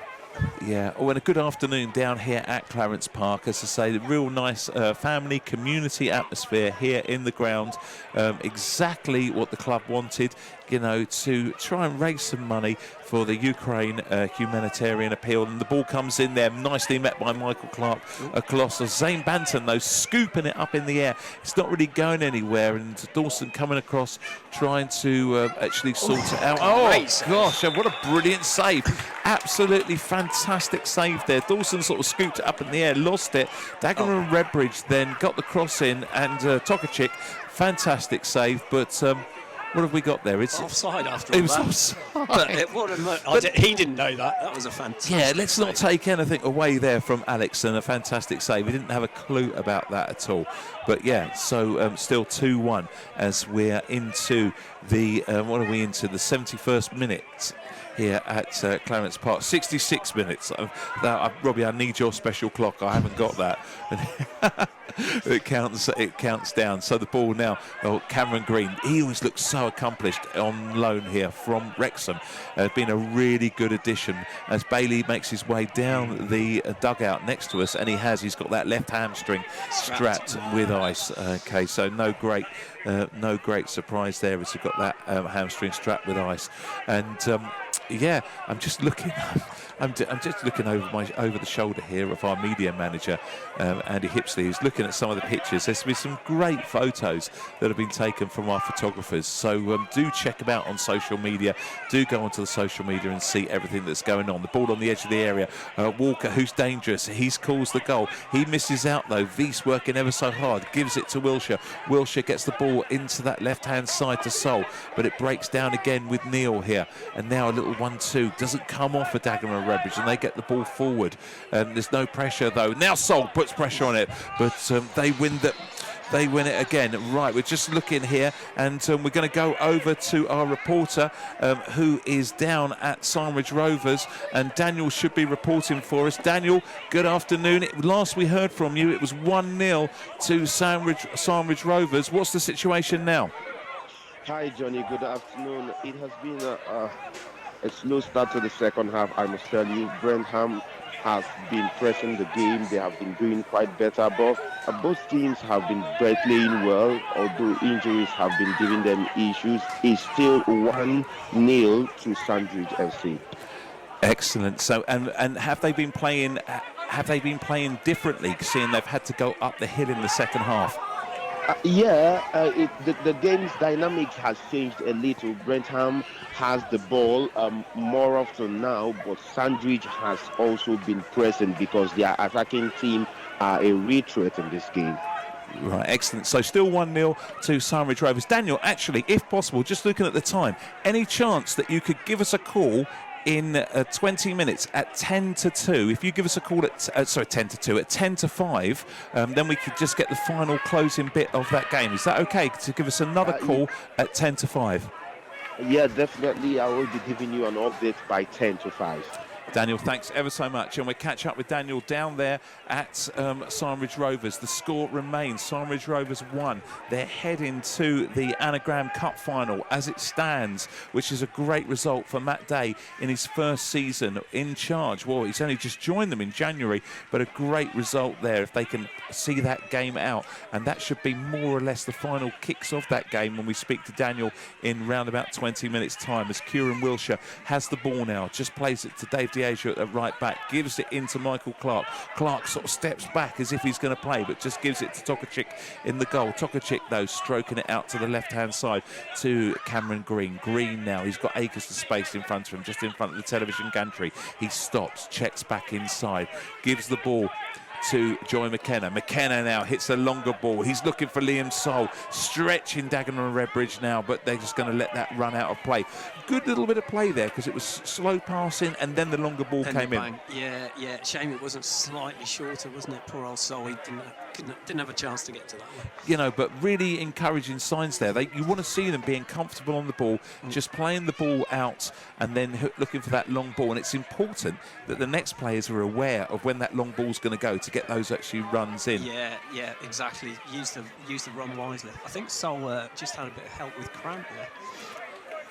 Yeah, oh, and a good afternoon down here at Clarence Park. As I say, the real nice family, community atmosphere here in the ground. Exactly what the club wanted, you know, to try and raise some money for the Ukraine Humanitarian Appeal. And the ball comes in there, nicely met by Michael Clark across. Zane Banton, though, scooping it up in the air. It's not really going anywhere. And Dawson coming across, trying to actually sort it out. Oh, gosh, what a brilliant save. Absolutely fantastic save there. Dawson sort of scooped it up in the air, lost it. Dagenham Redbridge then got the cross in, and Tokacic, fantastic save. But what have we got there? It's offside after all. It was offside. But he didn't know that. That was a fantastic Yeah, let's save. not take anything away there from Alex, and a fantastic save. He didn't have a clue about that at all. But yeah, so still 2-1 as we're into the, what are we into? The 71st minute here at Clarence Park. 66 minutes. Robbie, I need your special clock. I haven't got that. It counts down. So the ball now, Cameron Green, he always looks so accomplished on loan here from Wrexham. Been a really good addition as Bailey makes his way down the dugout next to us, and he's got that left hamstring strapped with ice. Okay, so no great surprise there as we've got that hamstring strapped with ice. And yeah, I'm just looking over the shoulder here of our media manager, Andy Hipsley, who's looking at some of the pictures. There's been some great photos that have been taken from our photographers. So do check them out on social media. Do go onto the social media and see everything that's going on. The ball on the edge of the area. Walker, who's dangerous. He scores the goal. He misses out though. Wies working ever so hard. Gives it to Wilshere. Wilshere gets the ball into that left-hand side to Sol, but it breaks down again with Neil here. And now a little 1-2. Doesn't come off for Dagenham Redbridge, and they get the ball forward. There's no pressure though. Now Sol puts pressure on it, but they win it again. Right, we're just looking here, and we're going to go over to our reporter who is down at Sandwich Rovers, and Daniel should be reporting for us. Daniel, good afternoon. Last we heard from you, it was 1-0 to Sandwich Rovers. What's the situation now? Hi, Johnny. Good afternoon. It has been a slow start to the second half, I must tell you. Brentham has been pressing the game. They have been doing quite better. Both teams have been playing well, although injuries have been giving them issues. It's still 1-0 to Sandwich FC. Excellent. So, and have they been playing differently, seeing they've had to go up the hill in the second half? The game's dynamic has changed a little. Brentham has the ball more often now, but Sandwich has also been present because their attacking team are a real threat in this game. Right, excellent. So still 1-0 to Sandwich Rovers. Daniel, actually, if possible, just looking at the time, any chance that you could give us a call in 20 minutes at 10 to 2? If you give us a call at 10 to 2, at 10 to 5, then we could just get the final closing bit of that game. Is that okay to give us another call at 10 to 5? Yeah, definitely. I will be giving you an update by 10 to 5. Daniel, thanks ever so much. And we'll catch up with Daniel down there at Sandwich Rovers. The score remains Sandwich Rovers 1. They're heading to the Anagram Cup final as it stands, which is a great result for Matt Day in his first season in charge. Well, he's only just joined them in January, but a great result there if they can see that game out. And that should be more or less the final kicks of that game when we speak to Daniel in round about 20 minutes' time, as Kieran Wilshere has the ball now, just plays it to Dave Diasia at the right back, gives it into Michael Clark. Clark sort of steps back as if he's going to play, but just gives it to Tokacic in the goal. Tokacic, though, stroking it out to the left-hand side to Cameron Green. Green now, he's got acres of space in front of him, just in front of the television gantry. He stops, checks back inside, gives the ball to Joy McKenna. McKenna now hits a longer ball. He's looking for Liam Sol, stretching Dagenham Redbridge now, but they're just going to let that run out of play. Good little bit of play there because it was slow passing and then the longer ball came in. Yeah. Shame it wasn't slightly shorter, wasn't it? Poor old Sol. He didn't have a chance to get to that one. You know, but really encouraging signs there. You want to see them being comfortable on the ball, just playing the ball out and then looking for that long ball. And it's important that the next players are aware of when that long ball's going to go to get those actually runs in. Yeah, exactly. Use the run wisely. I think Sol just had a bit of help with cramp there.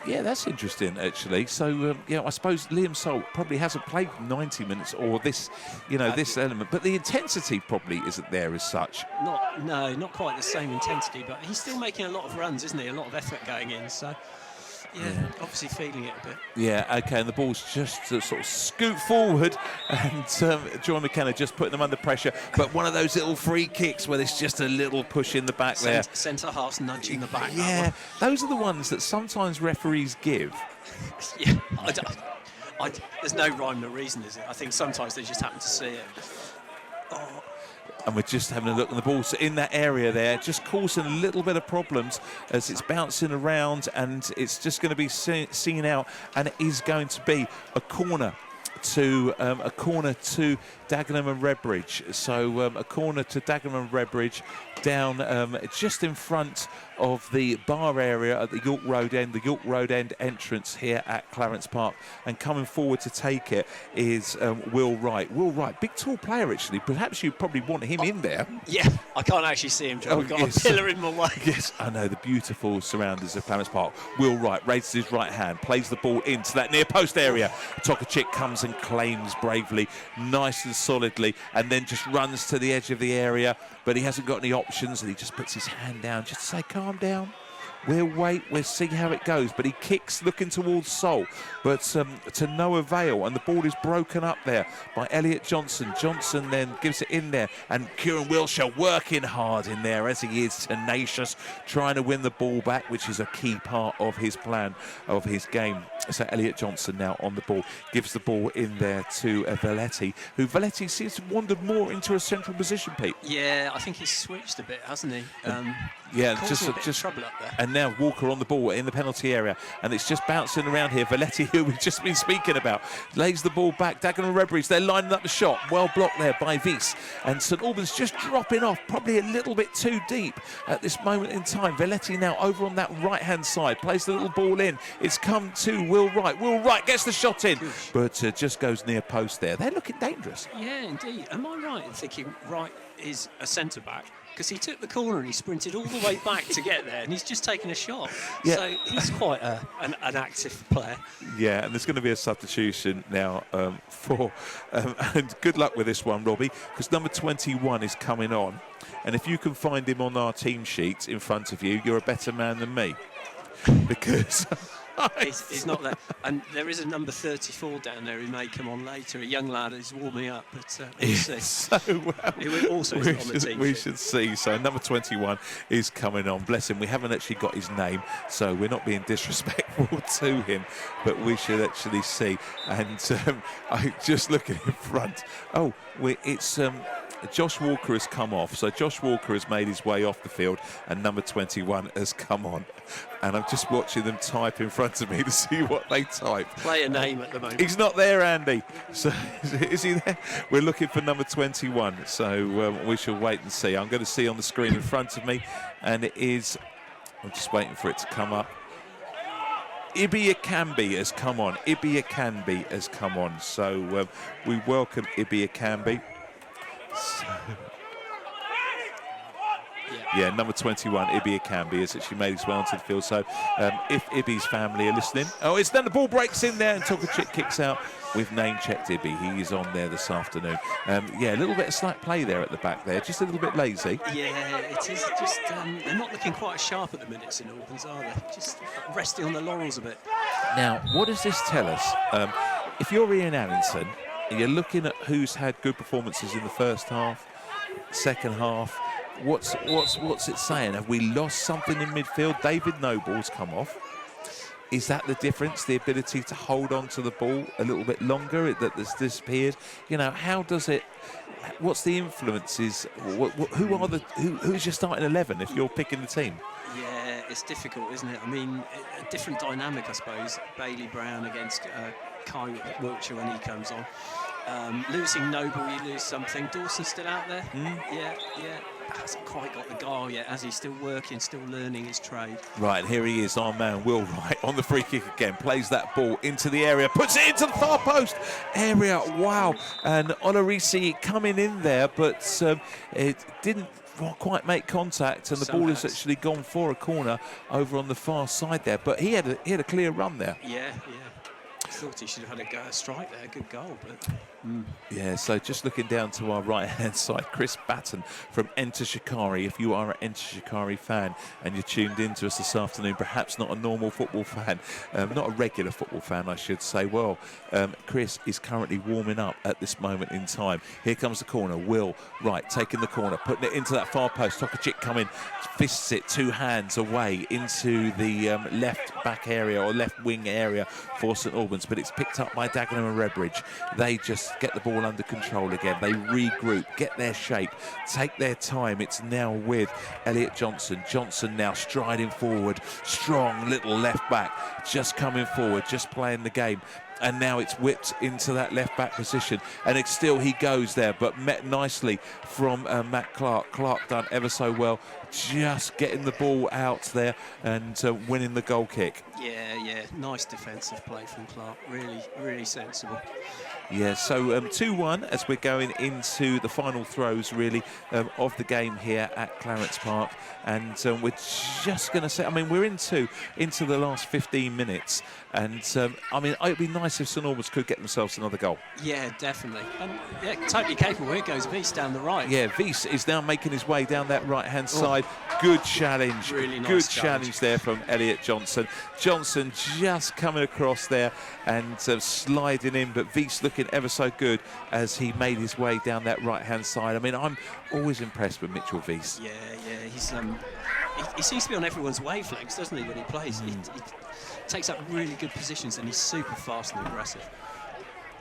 Yeah, that's interesting, actually. So, I suppose Liam Salt probably hasn't played 90 minutes or this, this element, but the intensity probably isn't there as such. Not quite the same intensity, but he's still making a lot of runs, isn't he? A lot of effort going in, so... Yeah, obviously feeling it a bit. Yeah, okay, and the ball's just to sort of scoot forward, and John McKenna just putting them under pressure. But one of those little free kicks where there's just a little push in the back there. Centre half's nudging the back. Yeah, those are the ones that sometimes referees give. Yeah, there's no rhyme or reason, is it? I think sometimes they just happen to see it. Oh. And we're just having a look, and the ball's in that area there, just causing a little bit of problems as it's bouncing around, and it's just going to be seen out, and it is going to be a corner to Dagenham and Redbridge. So a corner to Dagenham and Redbridge down just in front of the bar area at the York Road End entrance here at Clarence Park. And coming forward to take it is Will Wright. Will Wright, big tall player actually. Perhaps you probably want him in there. Yeah, I can't actually see him, John. We've got a pillar in my way. Yes, I know, the beautiful surroundings of Clarence Park. Will Wright raises his right hand, plays the ball into that near post area. Tokacic comes and claims bravely, nice and solidly, and then just runs to the edge of the area, but he hasn't got any options, and he just puts his hand down just to say, calm down. We'll wait, we'll see how it goes. But he kicks looking towards Sol, but to no avail. And the ball is broken up there by Elliot Johnson. Johnson then gives it in there. And Kieran Wilshire working hard in there as he is tenacious, trying to win the ball back, which is a key part of his plan, of his game. So Elliot Johnson now on the ball, gives the ball in there to Valetti, who Valetti seems to have wandered more into a central position, Pete. Yeah, I think he's switched a bit, hasn't he? Yeah, just trouble up there. And now Walker on the ball in the penalty area, and it's just bouncing around here. Valetti, who we've just been speaking about, lays the ball back. Dagenham Redbridge, they're lining up the shot. Well blocked there by Wies. And St Albans just dropping off, probably a little bit too deep at this moment in time. Valetti now over on that right-hand side, plays the little ball in. It's come to Will Wright. Will Wright gets the shot in, but just goes near post there. They're looking dangerous. Yeah, indeed. Am I right in thinking Wright is a centre-back? Because he took the corner and he sprinted all the way back to get there, and he's just taken a shot. Yeah. So he's quite an active player. Yeah, and there's going to be a substitution now and good luck with this one, Robbie, because number 21 is coming on. And if you can find him on our team sheet in front of you, you're a better man than me. Because... He's not there. And there is a number 34 down there who may come on later, a young lad who's warming up, but we'll see. So, well, he also is on the team. We should see. So number 21 is coming on. Bless him. We haven't actually got his name, so we're not being disrespectful to him, but we should actually see. And I just looking in front. Oh, it's... Josh Walker has come off, so Josh Walker has made his way off the field, and number 21 has come on. And I'm just watching them type in front of me to see what they type. Player name at the moment. He's not there, Andy. So is he there? We're looking for number 21, so we shall wait and see. I'm going to see on the screen in front of me, and it is... I'm just waiting for it to come up. Ibi Akambi has come on. Ibi Akambi has come on. So we welcome Ibi Akambi. So, yeah, number 21, Ibi Akambi, has actually made his way onto the field. So if Ibi's family are listening... Oh, it's then the ball breaks in there and Tokacic kicks out. We've name-checked Ibi. He is on there this afternoon. Yeah, a little bit of slack play there at the back there. Just a little bit lazy. Yeah, it is just... they're not looking quite sharp at the minute, St Albans, are they? Just resting on the laurels a bit. Now, what does this tell us? If you're Ian Allinson... You're looking at who's had good performances in the first half, second half. What's it saying? Have we lost something in midfield? David Noble's come off. Is that the difference? The ability to hold on to the ball a little bit longer that has disappeared? You know, how does it? What's the influences? Who's your starting 11 if you're picking the team? Yeah, it's difficult, isn't it? I mean, a different dynamic, I suppose. Bailey Brown against Kai Wiltshire when he comes on. Losing Noble, you lose something. Dawson's still out there. Yeah. Hasn't quite got the guile yet, as he's still working, still learning his trade. Right, and here he is, our man Will Wright on the free kick again. Plays that ball into the area, puts it into the far post area. Wow, and Olorisi coming in there, but it didn't quite make contact, and the ball has actually gone for a corner over on the far side there. But he had a clear run there. Yeah. I thought he should have had a strike there, good goal, but... Yeah, so just looking down to our right-hand side, Chris Batten from Enter Shikari. If you are an Enter Shikari fan and you're tuned in to us this afternoon, perhaps not a normal football fan, not a regular football fan, I should say, well, Chris is currently warming up at this moment in time. Here comes the corner. Will Wright taking the corner, putting it into that far post. Tokacic coming, fists it 2 hands away into the left back area or left wing area for St Albans, but it's picked up by Dagenham Redbridge. They just get the ball under control again. They regroup, get their shape, take their time. It's now with Elliot Johnson. Johnson now striding forward. Strong little left back, just coming forward, just playing the game. And now it's whipped into that left back position, and it's still he goes there, but met nicely from Matt Clark. Clark done ever so well, just getting the ball out there and winning the goal kick. Yeah, nice defensive play from Clark. Really sensible. Yeah, so 2-1 as we're going into the final throws, really, of the game here at Clarence Park. And we're just going to say, I mean, we're into the last 15 minutes. And, I mean, it would be nice if St Albans could get themselves another goal. Yeah, definitely. Yeah, totally capable. Here goes Wies down the right. Yeah, Wies is now making his way down that right-hand side. Good challenge. Really nice Good challenge there from Elliot Johnson. Johnson just coming across there and sliding in, but Wies looking ever so good as he made his way down that right-hand side. I mean, I'm always impressed with Mitchell Wies. Yeah, he's he seems to be on everyone's wavelengths, doesn't he, when he plays? He takes up really good positions, and he's super fast and aggressive.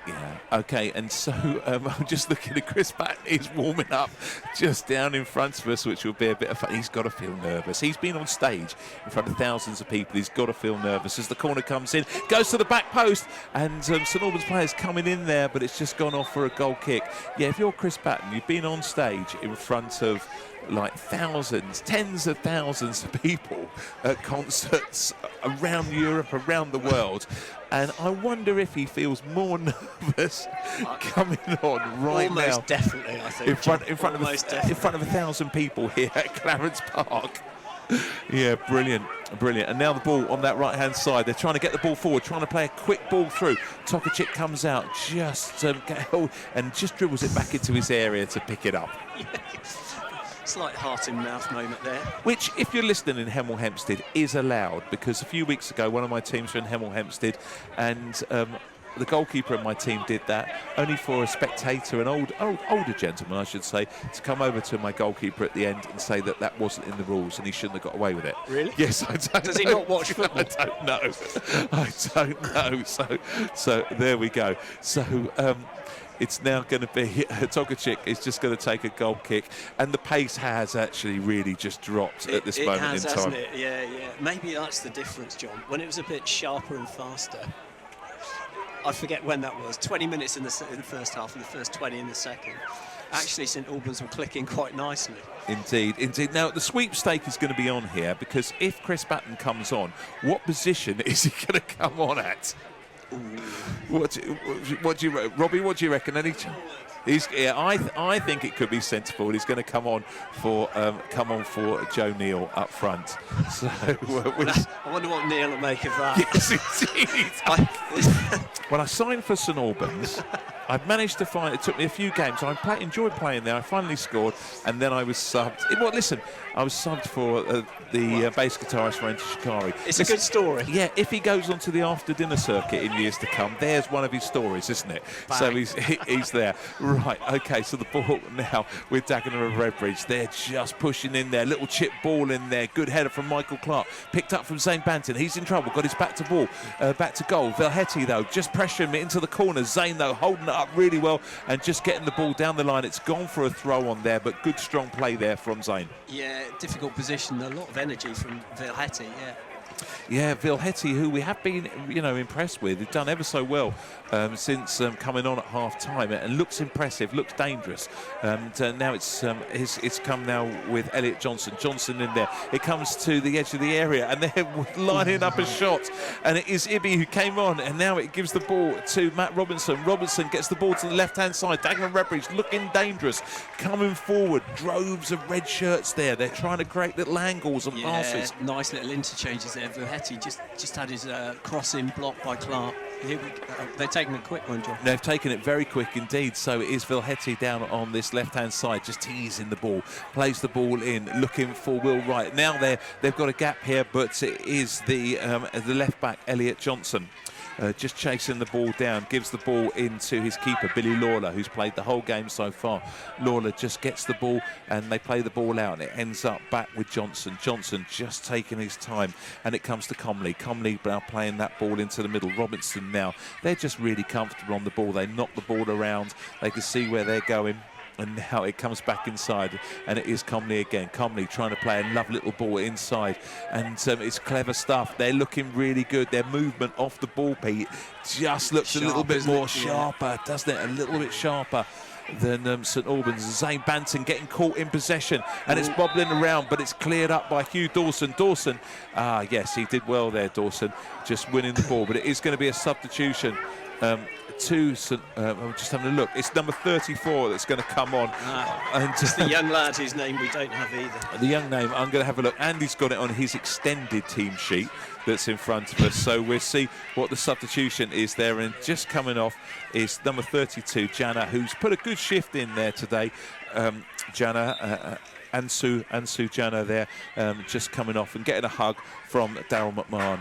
Yeah, okay, and so I'm just looking at Chris Batten. He's warming up just down in front of us, which will be a bit of fun. He's got to feel nervous. He's been on stage in front of thousands of people. He's got to feel nervous as the corner comes in, goes to the back post, and St Albans players coming in there, but it's just gone off for a goal kick. Yeah, if you're Chris Batten, you've been on stage in front of like thousands, tens of thousands of people at concerts around Europe, around the world. And I wonder if he feels more nervous coming on right now. Almost definitely, I think. In front of 1,000 people here at Clarence Park. Yeah, brilliant. And now the ball on that right-hand side. They're trying to get the ball forward, trying to play a quick ball through. Tokacic comes out, just and just dribbles it back into his area to pick it up. Slight heart-in-mouth moment there. Which, if you're listening in Hemel Hempstead, is allowed, because a few weeks ago, one of my teams were in Hemel Hempstead, and the goalkeeper of my team did that, only for a spectator, an older gentleman, I should say, to come over to my goalkeeper at the end and say that wasn't in the rules and he shouldn't have got away with it. Really? Yes, I don't know. Does he not watch football? I don't know. So there we go. So it's now going to be Tokacic is just going to take a goal kick, and the pace has actually really just dropped at this moment in time. Hasn't it? Yeah. Maybe that's the difference, John. When it was a bit sharper and faster, I forget when that was, 20 minutes in the first half and the first 20 in the second. Actually, St Albans were clicking quite nicely. Indeed. Now, the sweepstake is going to be on here, because if Chris Batten comes on, what position is he going to come on at? What do you, Robbie? What do you reckon? I think it could be sensible. He's going to come on for Joe Neal up front. So I wonder what Neal will make of that. Yes, indeed. When I signed for St Albans, I've managed to find. It took me a few games. I enjoyed playing there. I finally scored, and then I was subbed. I was subbed for the bass guitarist for Enter Shikari. It's a good story. Yeah, if he goes onto the after-dinner circuit in years to come, there's one of his stories, isn't it? Bang. So he's there. Right, okay, so the ball now with Dagenham Redbridge. They're just pushing in there. Little chip ball in there. Good header from Michael Clark. Picked up from Zane Banton. He's in trouble. Got his back to goal. Velheti, though, just pressuring it into the corner. Zane, though, holding it up really well and just getting the ball down the line. It's gone for a throw on there, but good, strong play there from Zane. Yeah, difficult position. A lot of energy from Velheti, yeah. Yeah, Vilhetti, who we have been, impressed with. He's done ever so well since coming on at half-time, and looks impressive, looks dangerous. And now it's come now with Elliot Johnson. Johnson in there. It comes to the edge of the area, and they're lining up a shot. And it is Ibby who came on, and now it gives the ball to Matt Robinson. Robinson gets the ball to the left-hand side. Dagenham Redbridge looking dangerous, coming forward. Droves of red shirts there. They're trying to create little angles and passes. Nice little interchanges there. Vilhetti just had his cross in blocked by Clark. They're taking a quick one, John. They've taken it very quick indeed. So it is Vilhetti down on this left-hand side, just teasing the ball, plays the ball in, looking for Will Wright. Now they've got a gap here, but it is the left back Elliot Johnson. Just chasing the ball down, gives the ball into his keeper, Billy Lawler, who's played the whole game so far. Lawler just gets the ball, and they play the ball out, and it ends up back with Johnson. Johnson just taking his time, and it comes to Comley. Comley now playing that ball into the middle. Robinson now, they're just really comfortable on the ball. They knock the ball around. They can see where they're going. And now it comes back inside, and it is Comley again. Comley trying to play a lovely little ball inside, and it's clever stuff. They're looking really good. Their movement off the ball, Pete, just looks a little bit more sharper, doesn't it? A little bit sharper than St Albans. Zane Banton getting caught in possession, and it's bobbling around, but it's cleared up by Hugh Dawson. Dawson, yes, he did well there, Dawson, just winning the ball, but it is going to be a substitution. I'm just having a look. It's number 34 that's going to come on. And it's the young lad whose name we don't have either. The young name, I'm going to have a look. Andy's got it on his extended team sheet that's in front of us. So we'll see what the substitution is there. And just coming off is number 32, Jana, who's put a good shift in there today. Jana, Ansu Jana there, just coming off and getting a hug from Daryl McMahon,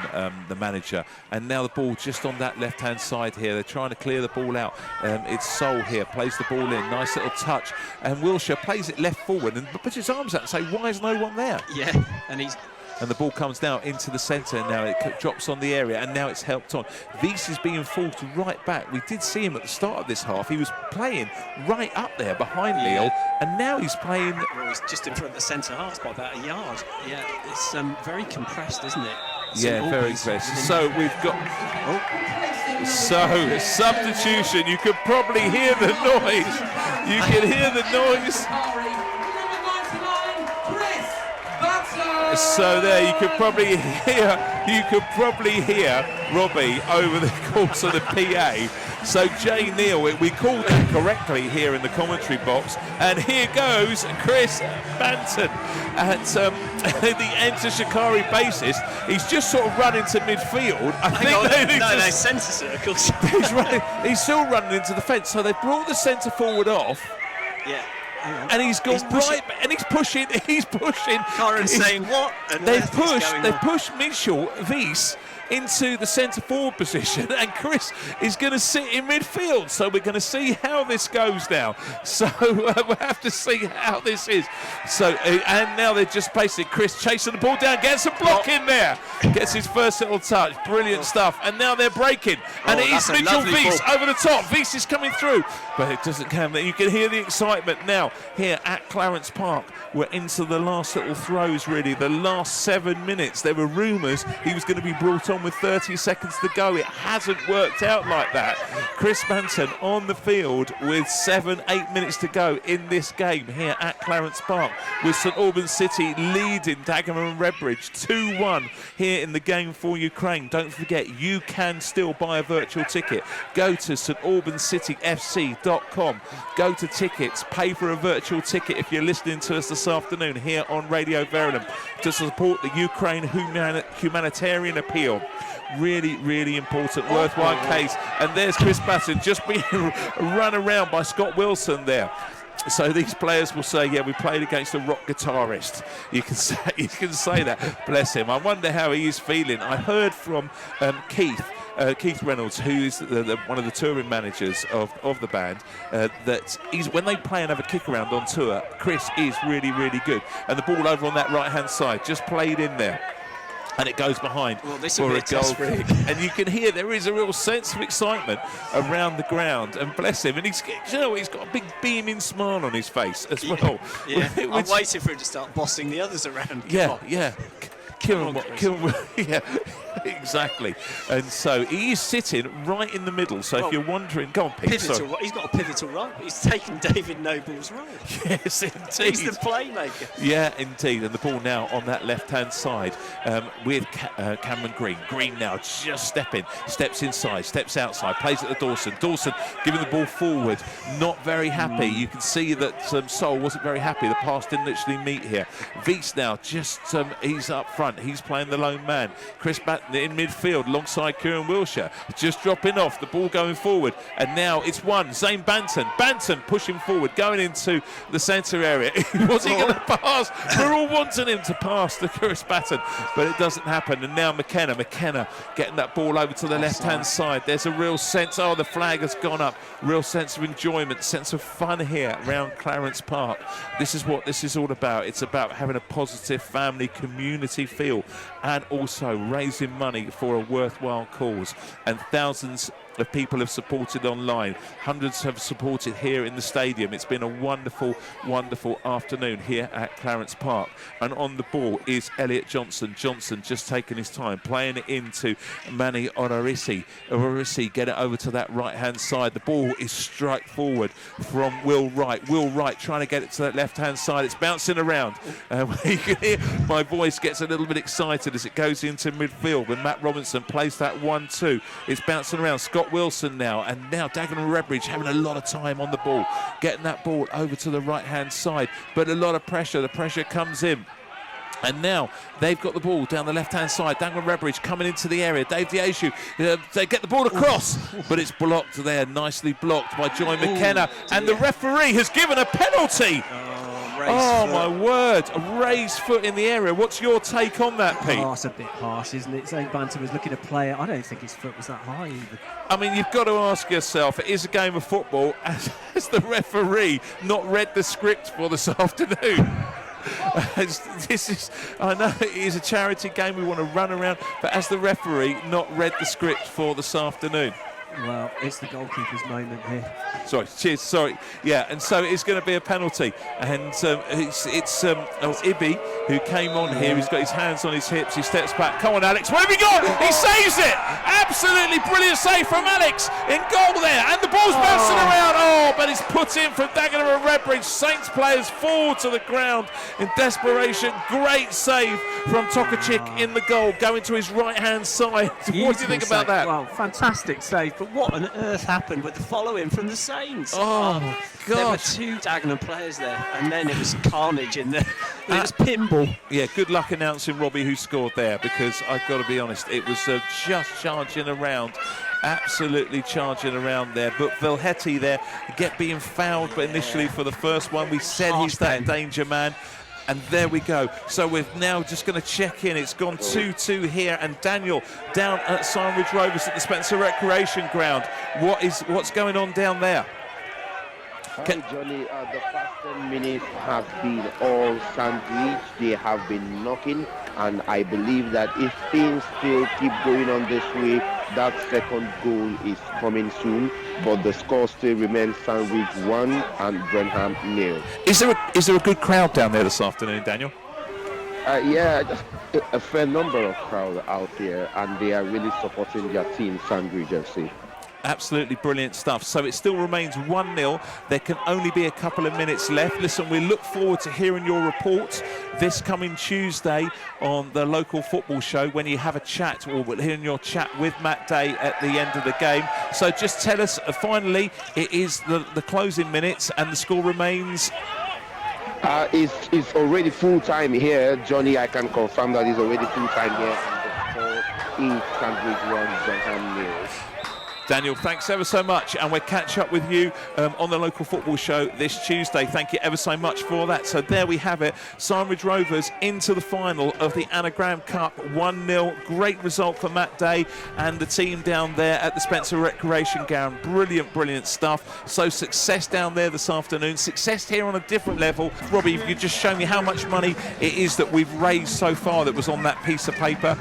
the manager. And now the ball just on that left-hand side here. They're trying to clear the ball out. It's Sol here, plays the ball in. Nice little touch. And Wilshire plays it left forward and puts his arms out and say, why is no one there? Yeah, and the ball comes now into the centre. Now it drops on the area, and now it's helped on. Weiss is being forced right back. We did see him at the start of this half. He was playing right up there behind Leal, and now he's playing... Well, he's just in front of the centre half by about a yard. Yeah, it's very compressed, isn't it? Very compressed. So we've got... So, substitution. You could probably hear the noise. You can hear the noise. So there you could probably hear Robbie over the course of the PA. So Jay Neal, we called that correctly here in the commentary box, and here goes Chris Batten at the Enter Shikari bassist. He's just sort of run into midfield. No, centre circles. He's still running into the fence. So they brought the centre forward off. Yeah. And he's gone right, and he's pushing. Corin's saying what? They've pushed Mitchell Weiss into the centre forward position, and Chris is going to sit in midfield. So we're going to see how this goes now. So we'll have to see how this is. So and now they're just basically Chris chasing the ball down, gets a block in there, gets his first little touch, brilliant stuff. And now they're breaking, and it is Mitchell Weiss over the top. Weiss is coming through, but it doesn't come. You can hear the excitement now here at Clarence Park. We're into the last little throws, really, the last 7 minutes. There were rumours he was going to be brought on with 30 seconds to go. It hasn't worked out like that. Chris Batten on the field with 7-8 minutes to go in this game here at Clarence Park, with St Albans City leading Dagenham Redbridge 2-1 here in the game for Ukraine. Don't forget, you can still buy a virtual ticket. Go to StAlbansCityFC.com, go to tickets, pay for a virtual ticket if you're listening to us this afternoon here on Radio Verulam to support the Ukraine Humanitarian Appeal. Really, really important, worthwhile case. And there's Chris Batten just being run around by Scott Wilson there. So these players will say, yeah, we played against a rock guitarist. You can say that. Bless him. I wonder how he is feeling. I heard from Keith Reynolds, who is one of the touring managers of the band, that when they play and have a kick around on tour, Chris is really, really good. And the ball over on that right-hand side, just played in there. And it goes behind for a goal kick. And you can hear there is a real sense of excitement around the ground. And bless him. And he's got a big beaming smile on his face as well. Yeah. I'm waiting for him to start bossing the others around. Yeah. Kieran, yeah, exactly. And so he is sitting right in the middle. So if you're wondering, go on, Pete. Pivotal, he's got a pivotal role. He's taken David Noble's role. Yes, indeed. He's the playmaker. Yeah, indeed. And the ball now on that left-hand side with Cameron Green. Green now just steps inside, steps outside, plays it to Dawson. Dawson giving the ball forward, not very happy. You can see that Sol wasn't very happy. The pass didn't literally meet here. Wies now just, he's up front. He's playing the lone man. Chris Batten in midfield alongside Kieran Wilshire. Just dropping off, the ball going forward. And now it's Zane Banton. Banton pushing forward, going into the centre area. Was he going to pass? We're all wanting him to pass to Chris Batten, but it doesn't happen. And now McKenna getting that ball over to the left-hand side. There's a real sense, the flag has gone up. Real sense of enjoyment, sense of fun here around Clarence Park. This is what this is all about. It's about having a positive family community feel and also raising money for a worthwhile cause. And thousands of people have supported online. Hundreds have supported here in the stadium. It's been a wonderful, wonderful afternoon here at Clarence Park. And on the ball is Elliot Johnson. Johnson just taking his time, playing it into Manny Orisi. Orisi get it over to that right-hand side. The ball is struck forward from Will Wright. Will Wright trying to get it to that left-hand side. It's bouncing around. You can hear my voice gets a little bit excited as it goes into midfield when Matt Robinson plays that 1-2. It's bouncing around. Scott Wilson now, and now Dagenham Redbridge having a lot of time on the ball, getting that ball over to the right-hand side, but a lot of pressure. The pressure comes in. And now they've got the ball down the left-hand side. Dagenham Redbridge coming into the area. Dave Diashu, they get the ball across, but it's blocked there, nicely blocked by Joy McKenna. And the referee has given a penalty. My word, a raised foot in the area. What's your take on that, Pete? It's a bit harsh, isn't it? Zane Banton was looking to play it. I don't think his foot was that high either. I mean, you've got to ask yourself, it is a game of football. Has the referee not read the script for this afternoon? I know it is a charity game, we want to run around, but has the referee not read the script for this afternoon? Well, it's the goalkeeper's moment here. Sorry. Yeah, and so it's going to be a penalty. And it's Ibi who came on here. He's got his hands on his hips. He steps back. Come on, Alex. What have you got? He saves it. Absolutely brilliant save from Alex in goal there. And the ball's bouncing around. But it's put in from Dagenham Redbridge. Saints players fall to the ground in desperation. Great save from Tokacic in the goal, going to his right-hand side. What do you think about that? Well, fantastic save. But what on earth happened with the follow-in from the Saints? God. There were two Dagenham players there, and then it was carnage in there. It was pinball. Yeah, good luck announcing Robbie who scored there, because I've got to be honest, it was just charging around. Absolutely charging around there. But Velheti there, being fouled, but initially for the first one, we said he's that danger man. And there we go. So we're now just going to check in. It's gone 2-2 here. And Daniel down at Sandwich Rovers at the Spencer Recreation Ground. What's going on down there? Hi, Johnny. The first 10 minutes have been all Sandwich. They have been knocking. And I believe that if things still keep going on this way, that second goal is coming soon. But the score still remains Sandwich 1 and Brenham 0. Is there a good crowd down there this afternoon, Daniel? Yeah, just a fair number of crowd out there, and they are really supporting their team, Sandwich FC. Absolutely brilliant stuff. So it still remains 1-0. There can only be a couple of minutes left. Listen, we look forward to hearing your reports this coming Tuesday on the local football show when you have a chat, or hearing your chat with Matt Day at the end of the game. So just tell us, finally, it is the closing minutes and the score remains... It's already full time here, Johnny. I can confirm that it's already full time here, and the score is Sandwich 1, Brenham 0. Daniel, thanks ever so much, and we'll catch up with you on the local football show this Tuesday. Thank you ever so much for that. So there we have it, Sandwich Rovers into the final of the Anagram Cup, 1-0. Great result for Matt Day and the team down there at the Spencer Recreation Ground. Brilliant stuff. So success down there this afternoon, success here on a different level. Robbie, if you could just show me how much money it is that we've raised so far that was on that piece of paper.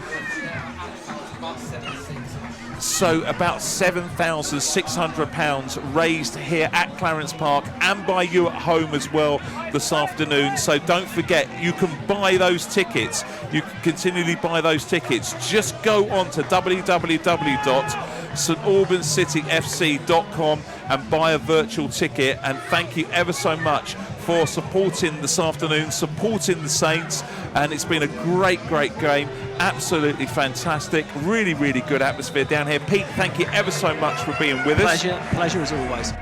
So about £7,600 raised here at Clarence Park and by you at home as well this afternoon. So don't forget, you can buy those tickets. You can continually buy those tickets. Just go on to www.StAlbansCityFC.com and buy a virtual ticket. And thank you ever so much for supporting this afternoon, supporting the Saints. And it's been a great game. Absolutely fantastic. Really good atmosphere down here. Pete, thank you ever so much for being with us. Pleasure as always.